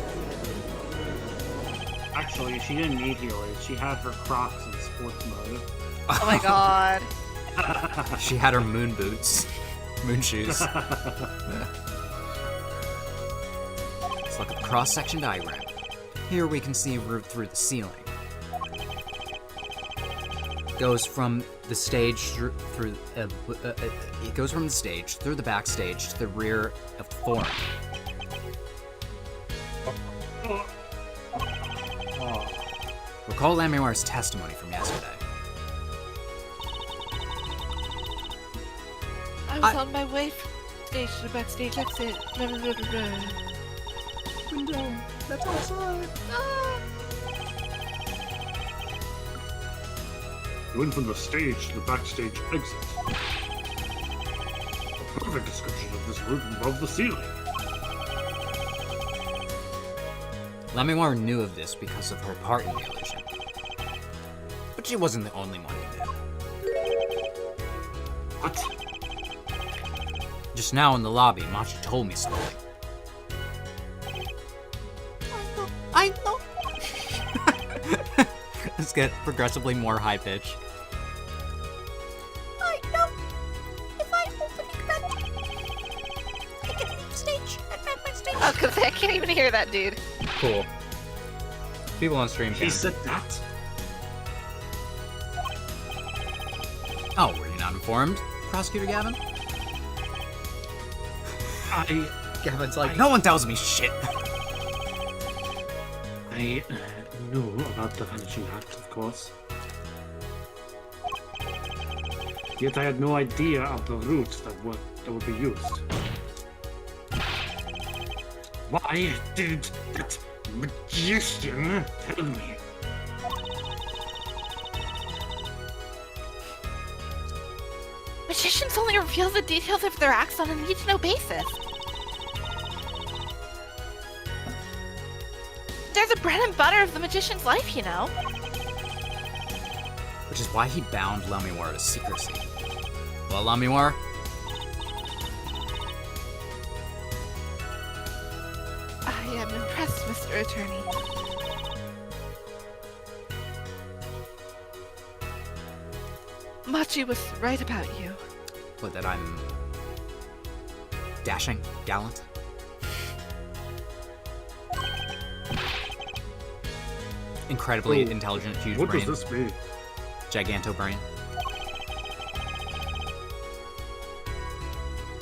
Actually, she didn't need heelys. She had her Crocs in sports mode. Oh my god. She had her moon boots. Moon shoes. Let's look at the cross-section diagram. Here we can see a route through the ceiling. Goes from the stage through it goes from the stage through the backstage to the rear of the forum. Recall Lamiwar's testimony from yesterday. I was on my way from stage to the backstage exit. Blah, blah, blah, blah, blah. Window, that's outside. Ah. You went from the stage to the backstage exit. A perfect description of this route above the ceiling. Lamiwar knew of this because of her part in the illusion. But she wasn't the only one who knew. What? Just now in the lobby, Machi told me something. I know. Let's get progressively more high pitch. I know. If I open it, I can leave stage and back my stage. I was gonna say, I can't even hear that dude. Cool. People on stream He can. said that? Oh, were you not informed, Prosecutor Gavin? Gavin's like, no one tells me shit. I know about the Vanishing Act, of course. Yet I had no idea of the route that would be used. Why did that magician tell me? Magicians only reveal the details of their acts on a need-to-know basis. They're the bread and butter of the magician's life, you know. Which is why he bound Lamiwar to secrecy. Well, Lamiwar, I am impressed, Mr. Attorney. Machi was right about you. what, that I'm dashing, gallant? Incredibly Oh, intelligent, huge What brain, does this mean? giganto brain.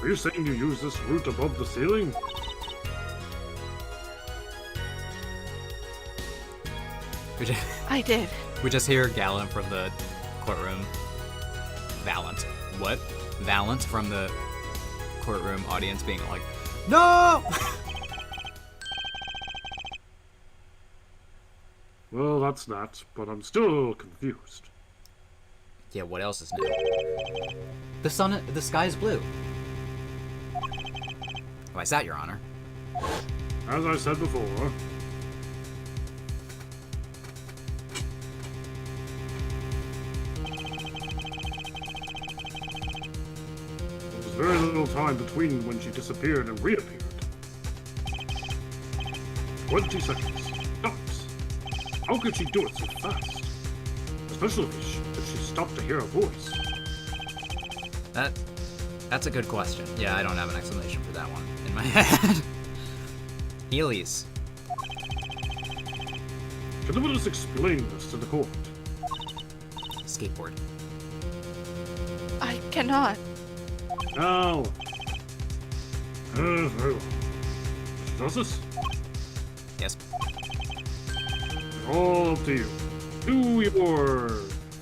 Are you saying you use this route above the ceiling? I did. We just hear Gallant from the courtroom. Valent. What? Valent from the courtroom audience being like, no! Well, that's that, but I'm still confused. Yeah, what else is new? The sky is blue. Why is that, Your Honor? As I said before, there was very little time between when she disappeared and reappeared. 20 seconds. Tops. How could she do it so fast? Especially if she stopped to hear a voice. That's a good question. Yeah, I don't have an explanation for that one in my head. Heelys. Can anyone just explain this to the court? Skateboard. I cannot. Now. Very well. Justice? Yes. All up to you. Do your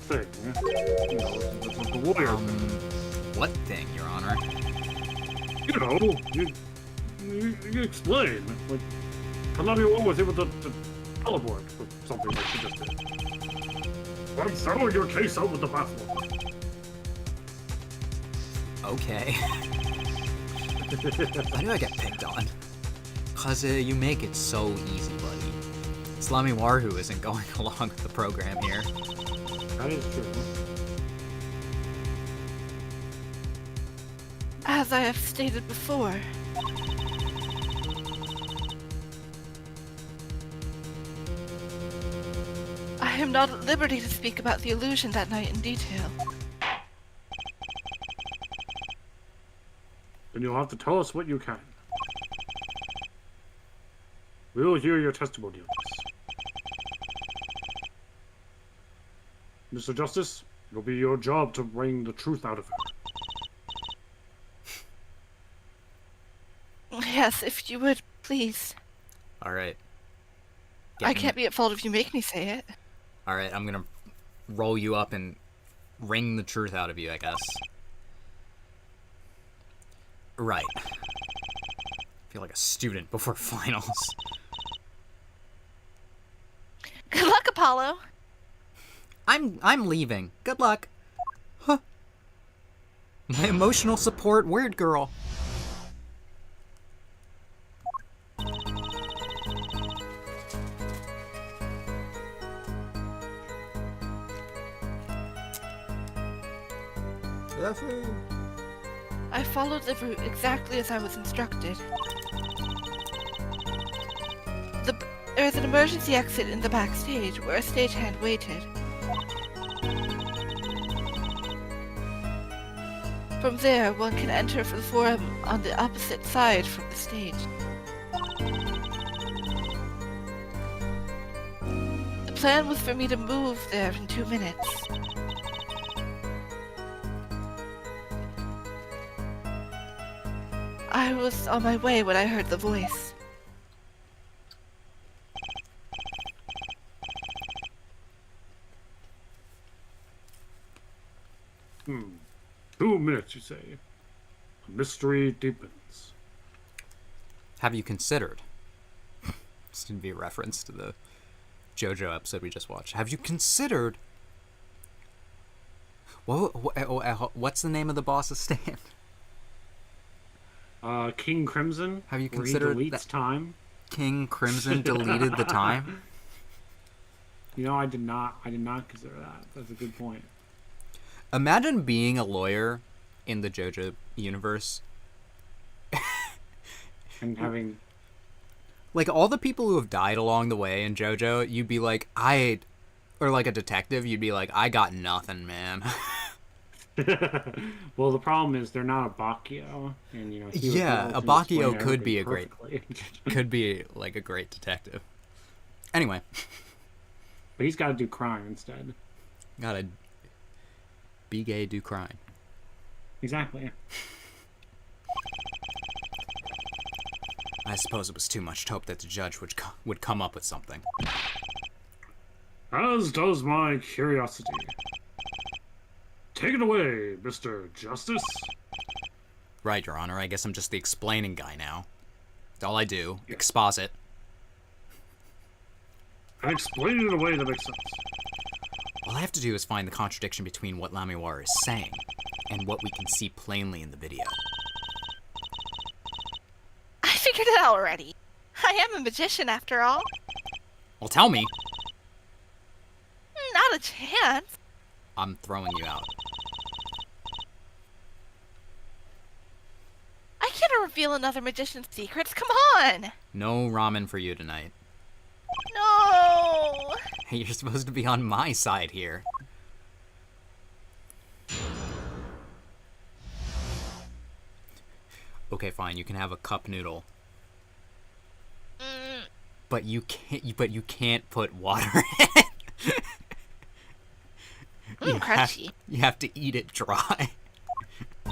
thing. You know, it's like the lawyer thing. What thing, Your Honor? You know, you explain. Like, Turnabout was able to teleport or something like she just did. I'm throwing your case out with the bathwater. Okay. Why do I get picked on? Cause you make it so easy, buddy. It's Lamiwar who isn't going along with the program here. That is true. As I have stated before, I am not at liberty to speak about the illusion that night in detail. Then you'll have to tell us what you can. We'll hear your testimony on this. Mr. Justice, it'll be your job to wring the truth out of her. Yes, if you would, please. Alright. I can't be at fault if you make me say it. All right, I'm gonna roll you up and wring the truth out of you, I guess. Right. I feel like a student before finals. Good luck, Apollo. I'm leaving. Good luck. Huh. My emotional support weird girl. I followed the route exactly as I was instructed. There is an emergency exit in the backstage where a stagehand waited. From there, one can enter the forum on the opposite side from the stage. The plan was for me to move there in 2 minutes. I was on my way when I heard the voice. Hmm. 2 minutes, you say? The mystery deepens. Have you considered? This would be a reference to the JoJo episode we just watched. Have you considered? What's the name of the boss's stand? King Crimson. Have you where considered he deletes that time? King Crimson deleted the time? You know, I did not consider that. That's a good point. Imagine being a lawyer in the JoJo universe. And having... Like, all the people who have died along the way in JoJo, you'd be like, or like a detective, you'd be like, I got nothing, man. Well, the problem is they're not a Bakio, and you know. Yeah, a Bakio could be could be like a great detective. Anyway, but he's got to do crime instead. Gotta be gay, do crime. Exactly. I suppose it was too much to hope that the judge would come up with something. As does my curiosity. Take it away, Mr. Justice. Right, Your Honor. I guess I'm just the explaining guy now. That's all I do. Exposit. And explain it in a way that makes sense. All I have to do is find the contradiction between what Lamiwara is saying and what we can see plainly in the video. I figured it out already. I am a magician after all. Well, tell me. Not a chance. I'm throwing you out. I can't reveal another magician's secrets. Come on. No ramen for you tonight. No. Hey, you're supposed to be on my side here. Okay, fine. You can have a cup noodle. But you can't put water in it. Crunchy. You have to eat it dry. I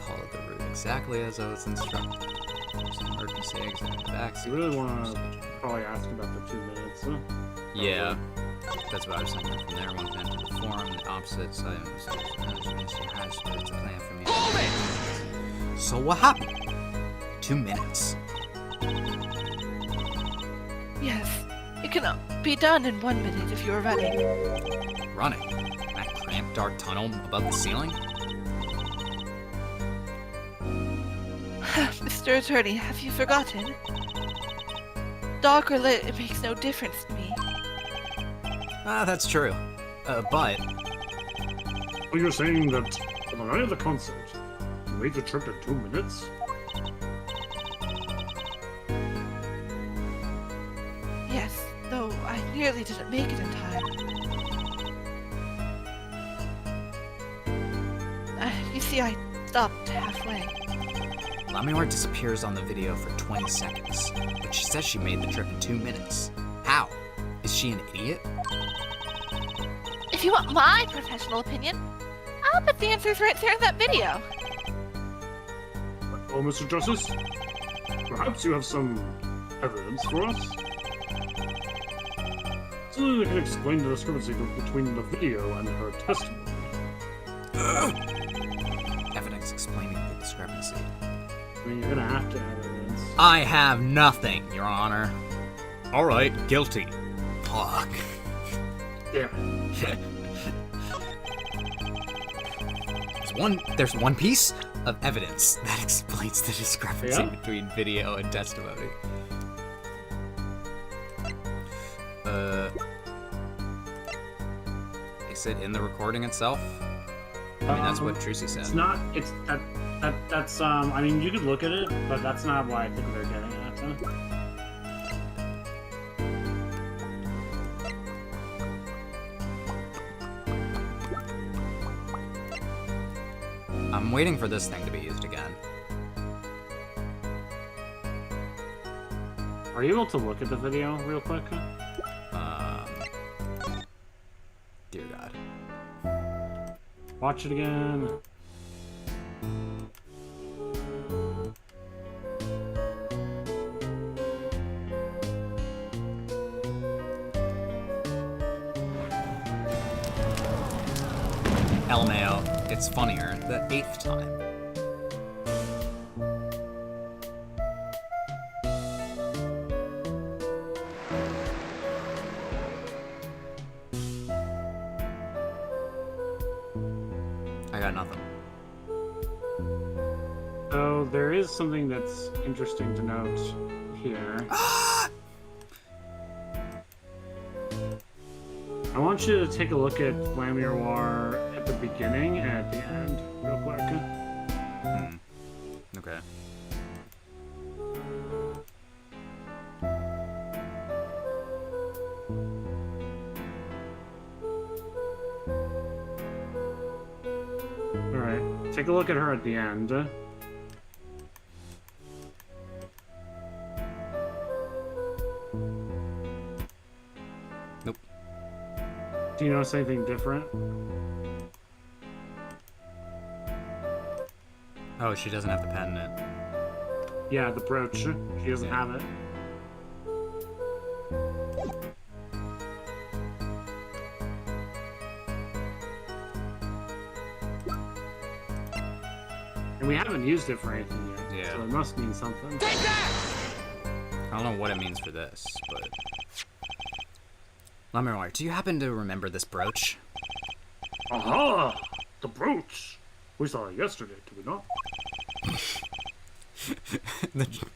followed the route exactly as I was instructed. There's an emergency exit in the back. You really want to probably ask about the 2 minutes, huh? Yeah, that's what I was thinking. From there, one can enter the forum, the opposite side of the stage. It's a plan for me. So what happened? 2 minutes. Yes. It can be done in 1 minute if you are running. Running? That cramped dark tunnel above the ceiling? Mr. Attorney, have you forgotten? Dark or lit, it makes no difference to me. That's true. But... Well, you're saying that on the night of the concert, you made the trip in 2 minutes? Yes, though I nearly didn't make it in time. You see, I stopped halfway. Lamiwara disappears on the video for 20 seconds, but she says she made the trip in 2 minutes. How? Is she an idiot? If you want my professional opinion, I'll put the answers right there in that video. Oh, Mr. Justice, perhaps you have some evidence for us? Something that can explain the discrepancy between the video and her testimony. Evidence explaining the discrepancy. I mean, you're gonna have to have evidence. I have nothing, Your Honor. All right, guilty. Fuck. Damn it. There's one piece of evidence that explains the discrepancy Yeah? between video and testimony. Is it in the recording itself? I mean, that's what Trucy said. It's not. That's. I mean, you could look at it, but that's not what I think they're getting at. I'm waiting for this thing to be used again. Are you able to look at the video real quick? Dear God. Watch it again. LMAO. It's funnier the 8th time. I got nothing. So there is something that's interesting to note here. I want you to take a look at War at the beginning and at the end, real quick. Okay. Alright, take a look at her at the end. Nope. Do you notice anything different? Oh, she doesn't have the pen in it. Yeah, the brooch. She doesn't Yeah. have it. And we haven't used it for anything yet, Yeah. so it must mean something. Take that! I don't know what it means for this, but... Lemurwire, do you happen to remember this brooch? Aha! The brooch! We saw it yesterday, did we not?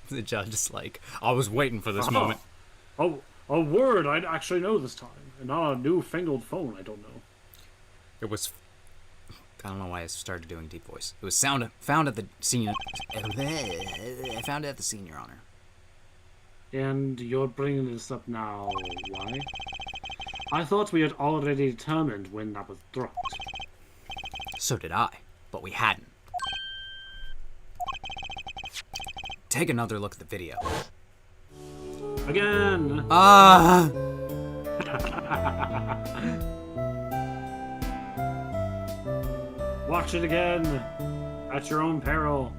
the judge is like, I was waiting for this Aha. moment. Oh, a word I'd actually know this time, and not a newfangled phone I don't know. It was... I don't know why I started doing deep voice. It was found at the scene... I found it at the scene, Your Honor. And you're bringing this up now, why? I thought we had already determined when that was dropped. So did I, but we hadn't. Take another look at the video. Again! Ah! Watch it again! At your own peril.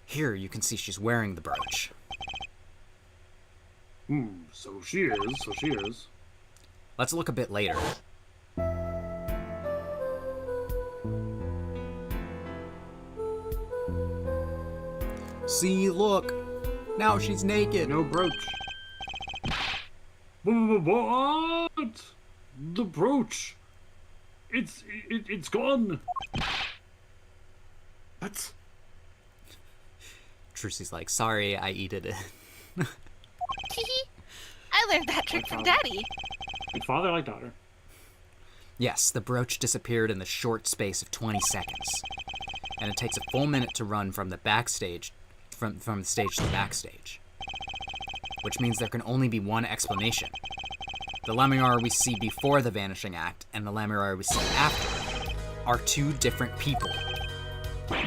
Here you can see she's wearing the brooch. So she is. Let's look a bit later. See, look! Now she's naked! No brooch. What? The brooch! It's gone! What? Trucy's like, sorry, I eated it. I learned that trick from Daddy. Like father, like daughter. Yes, the brooch disappeared in the short space of 20 seconds. And it takes a full minute to run from the backstage, from the stage to the backstage. Which means there can only be one explanation. The Lemurwire we see before the Vanishing Act and the Lemurwire we see after are two different people. What?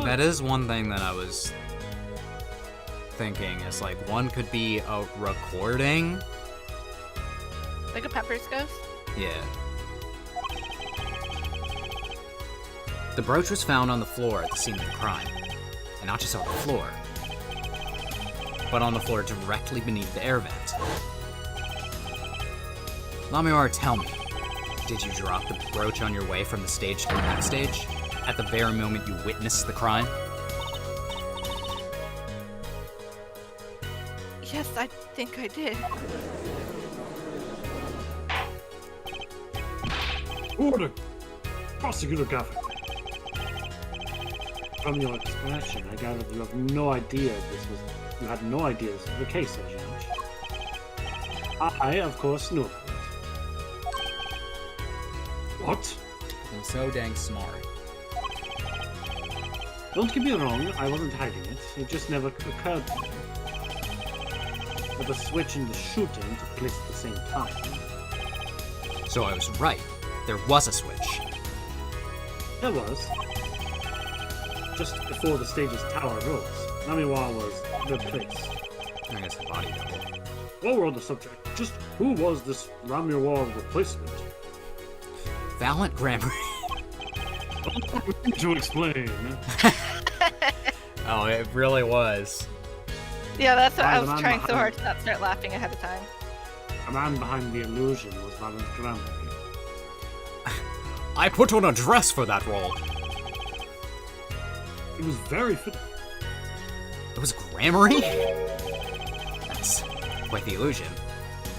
That is one thing that I was thinking, is like, one could be a recording. Like a Pepper's ghost? Yeah. The brooch was found on the floor at the scene of the crime. And not just on the floor. but on the floor directly beneath the air vent. Lamior, tell me, did you drop the brooch on your way from the stage to the backstage at the very moment you witnessed the crime? Yes, I think I did. Order! Prosecutor Gavin. From your expression, I gather you have no idea you had no idea this was the case, Judge. I, of course, knew about it. What? I'm so dang smart. Don't get me wrong, I wasn't hiding it. It just never occurred to me. But the switch and the shooting took place at the same time. So I was right. There was a switch. There was. Just before the stage's tower rose, Namiwa was replaced. I guess the body double. While we're on the subject, just who was this Namiwa replacement? Valiant grammar. To explain. Oh, it really was. Yeah, that's what Why, I the was man trying so behind- hard to not start laughing ahead of time. The man behind the illusion was Valiant Grammar. I put on a dress for that role. It was very fitting. It was Grammary? That's quite the illusion.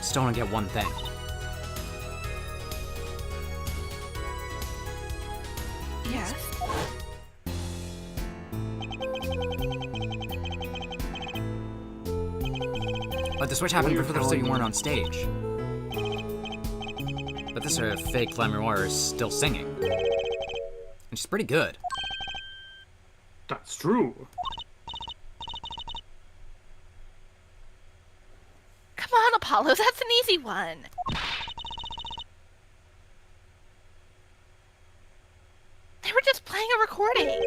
Still don't get one thing. Yes. But the switch happened before so you weren't on stage. But this fake Glamour is still singing. And she's pretty good. That's true. Come on, Apollo, that's an easy one. They were just playing a recording.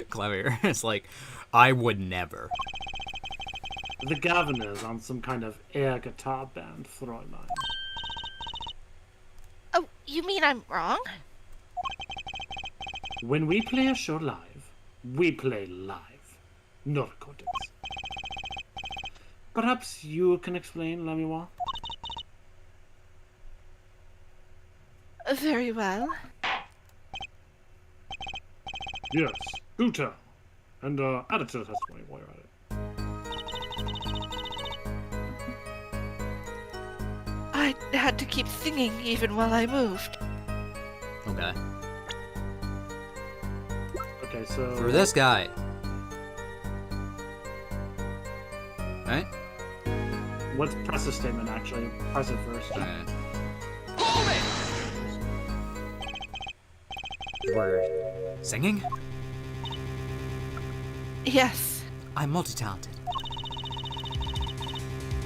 Glamour is like, I would never. The Gaviners on some kind of air guitar band, Fräulein. Oh, you mean I'm wrong? When we play a show live, we play live. No recordings. Perhaps you can explain, Lamiwa? Very well. Yes, do tell. And add it to the testimony while you're at it. I had to keep singing even while I moved. Okay. Okay, so... For this guy. Right? Let's press the statement, actually. Press it first. Okay. Hold it! We're singing? Yes. I'm multi-talented.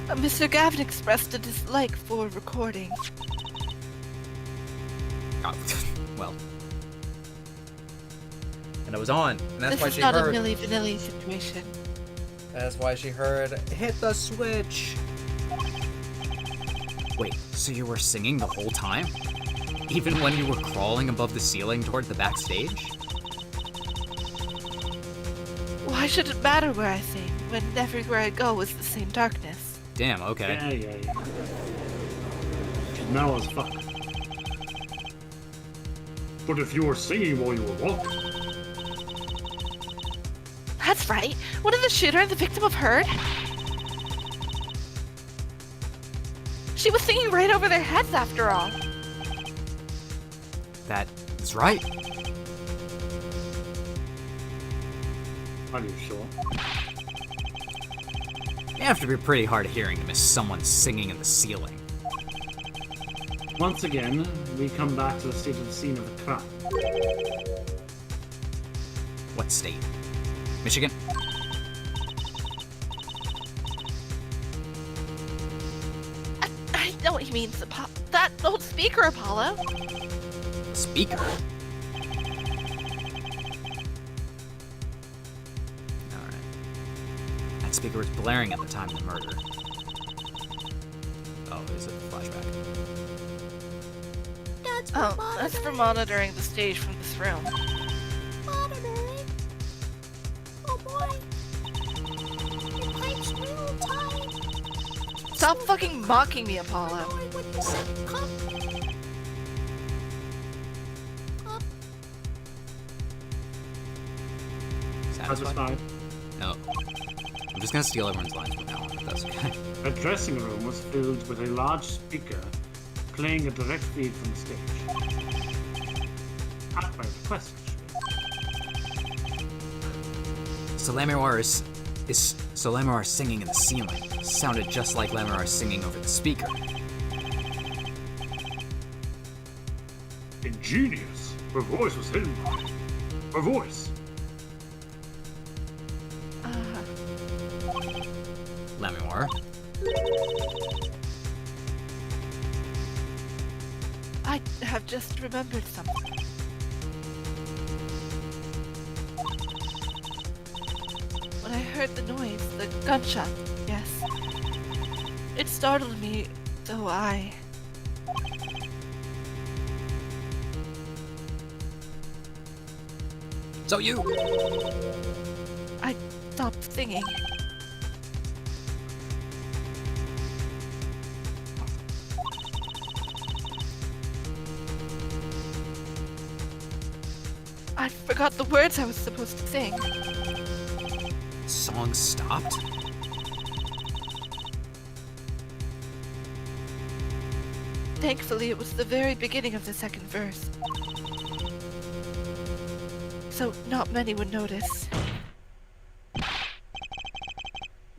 Mr. Gavin expressed a dislike for recording. Oh, well. And it was on. And that's This why is she not heard. a Milli Vanilli situation. That's why she heard, hit the switch. Wait, so you were singing the whole time? Even when you were crawling above the ceiling toward the backstage? Why should it matter where I sing, when everywhere I go is the same darkness? Damn, okay. Yeah. Now as fuck. But if you were singing while you were walking... That's right. Wasn't the shooter the victim of Heard? She was singing right over their heads after all. That is right. Are you sure? You have to be pretty hard of hearing to miss someone singing in the ceiling. Once again, we come back to the state of the scene of the crime. What state? Michigan? I know what he means. That old speaker, Apollo. Speaker? Alright. That speaker was blaring at the time of the murder. Oh, is it a flashback? Oh, that's for monitoring the stage from this room. Monitoring? Oh, Stop fucking mocking me, Apollo. Satisfied? No. I'm just gonna steal everyone's lines from now on, if that's okay. The dressing room was filled with a large speaker playing a direct feed from the stage. At my request, So Lamar is Lamar singing in the ceiling. Sounded just like Lamar singing over the speaker. Ingenious. Her voice was hidden by it. Her voice. Lamar. I have just remembered something. When I heard the noise, the gunshot, yes. It startled me, so I... So you. I stopped singing. I forgot the words I was supposed to sing. Song stopped? Thankfully, it was the very beginning of the second verse. So not many would notice.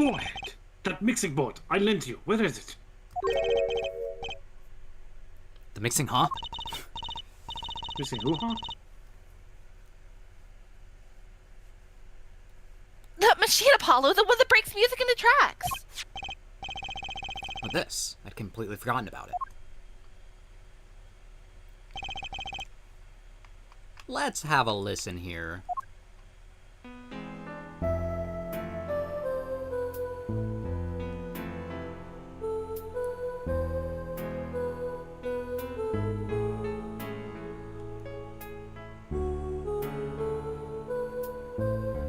go ahead. That mixing board I lent you, where is it? The mixing, huh? Missing who, huh? That machine, Apollo, the one that breaks music into tracks. With this, I'd completely forgotten about it. Let's have a listen here.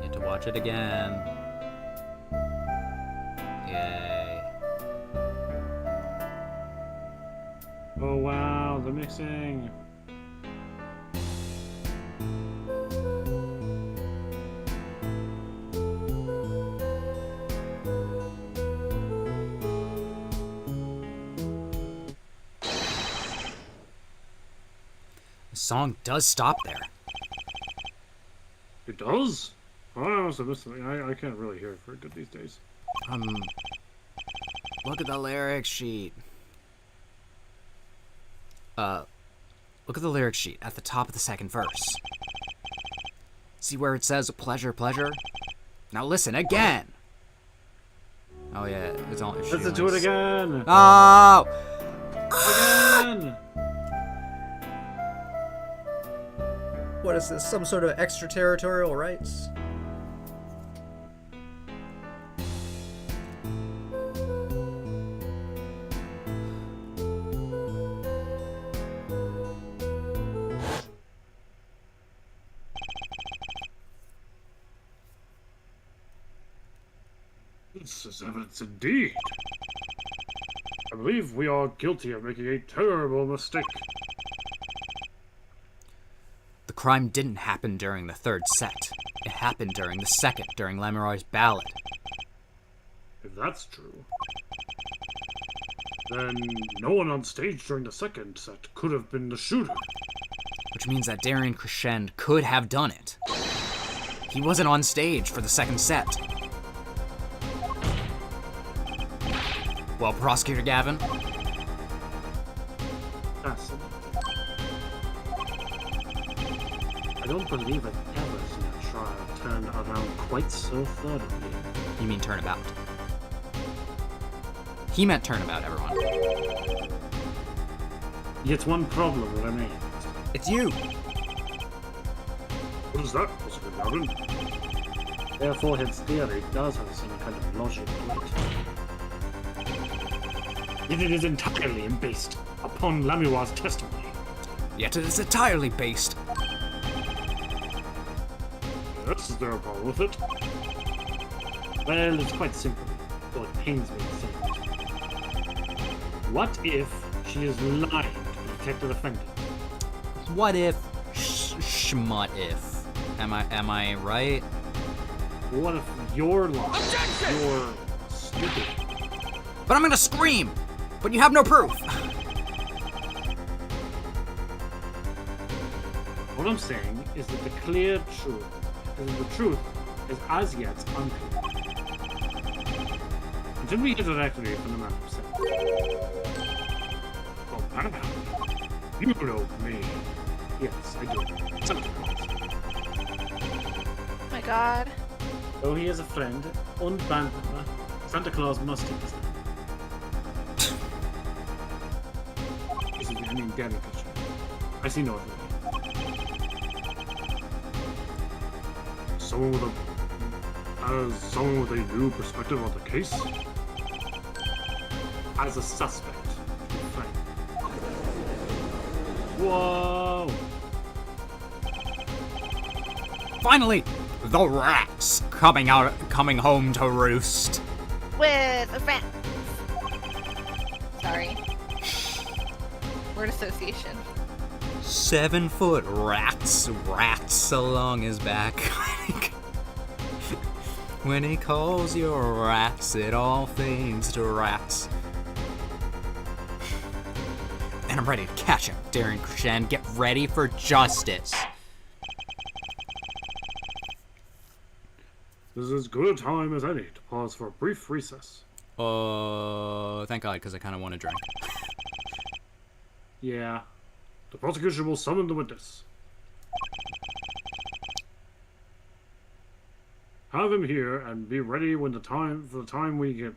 Need to watch it again. Yay. Oh wow, the mixing. The song does stop there. It does? Oh, I must have missed something. I can't really hear it very good these days. Look at the lyric sheet. Look at the lyric sheet at the top of the second verse. See where it says pleasure, pleasure? Now listen again. Oh yeah, it's all. Listen to it again. Oh! Again. What is this? Some sort of extraterritorial rights? This is evidence indeed. I believe we are guilty of making a terrible mistake. The crime didn't happen during the third set. It happened during the second, during Lamoureux's ballad. If that's true, then no one on stage during the second set could have been the shooter. Which means that Darian Crescend could have done it. He wasn't on stage for the second set. Well, Prosecutor Gavin? Fascinating. I don't believe I've ever seen a trial turn around quite so thoroughly. You mean turnabout. He meant turnabout, everyone. Yet one problem remains. It's you! What is that, Prosecutor Gavin? Therefore, his theory does have some kind of logic to it. Yet it is entirely based upon Lamua's testimony. Yet it is entirely based. Yes, is there a problem with it? Well, it's quite simple, though it pains me to say it. What if she is lying to protect the defendant? What if? Schmut if. Am I right? What if you're lying? Objection! You're stupid. But I'm gonna scream! But you have no proof! What I'm saying is that the clear truth is that the truth is as yet unclear. Until we hear directly from the man himself. Oh, Paramount. You know me. Yes, I do. Santa Claus. Oh my god. Though he is a friend and band member, Santa Claus must take his hand. This is I mean delicate. I see no other way. Someone with a new perspective on the case? As a suspect. to be frank. Whoa! Finally! The rats coming home to roost. With a rat. Sorry. Word association. 7 foot rats along his back. When he calls your rats, it all fades to rats. And I'm ready to catch him, Darren Krishan. Get ready for justice. This is as good a time as any to pause for a brief recess. Thank God, because I kind of want to drink. Yeah. The prosecution will summon the witness. Have him here and be ready by the time we begin.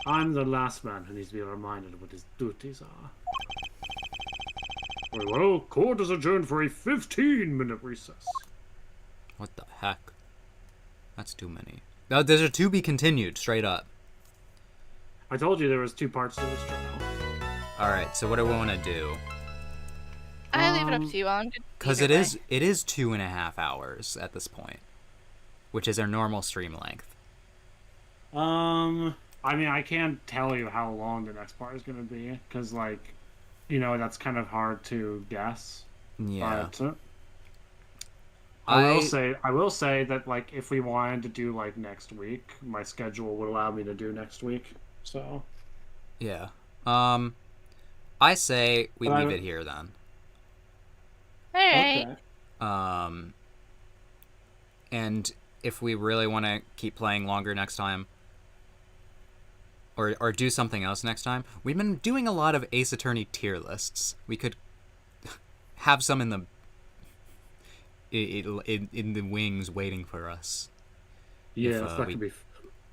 I'm the last man who needs to be reminded of what his duties are. Very well, court is adjourned for a 15-minute recess. What the heck? That's too many. No, there's a to be continued, straight up. I told you there was 2 parts to this trial. Alright, so what do we want to do? I leave it up to you. I'm good. Because either it way. is 2.5 hours at this point, which is our normal stream length. I mean, I can't tell you how long the next part is going to be, because, like, you know, that's kind of hard to guess. Yeah. But I will say that, like, if we wanted to do, like, next week, my schedule would allow me to do next week, so... Yeah. I say we But leave it here then. Alright. Okay. And if we really want to keep playing longer next time, or do something else next time, we've been doing a lot of Ace Attorney tier lists. We could have some in the wings waiting for us. Yeah, If, that we- could be...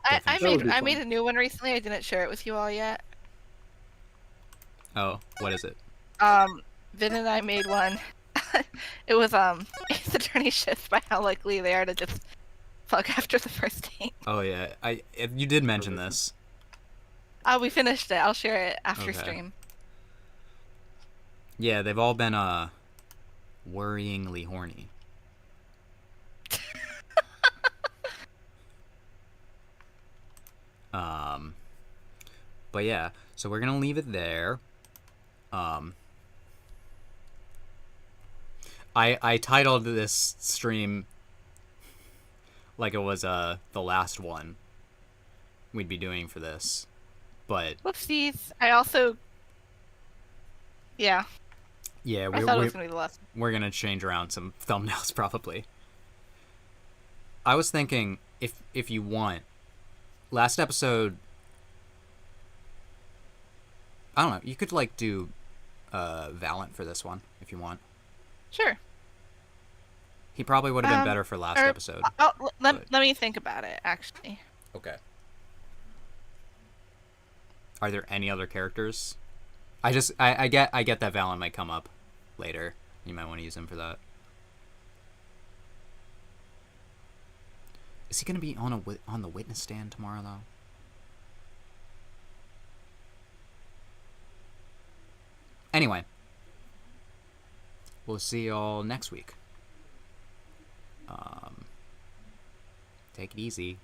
I That would be made fun. a new one recently. I didn't share it with you all yet. Oh, what is it? Vin and I made one. It was Ace Attorney shifts by how likely they are to just fuck after the first date. Oh yeah, you did mention this. We finished it. I'll share it after Okay. stream. Yeah, they've all been worryingly horny. But yeah, so we're gonna leave it there. I titled this stream like it was the last one we'd be doing for this, but Whoopsies. I also. Yeah, yeah, I thought it was gonna be the last. we're gonna change around some thumbnails probably. I was thinking if you want, last episode, I don't know, you could like do Valent for this one if you want. Sure. He probably would have been better for last episode. Let me think about it. Actually, Okay. Are there any other characters? I get that Valent might come up later. You might want to use him for that. Is he gonna be on the witness stand tomorrow though? Anyway, we'll see y'all next week. Take it easy.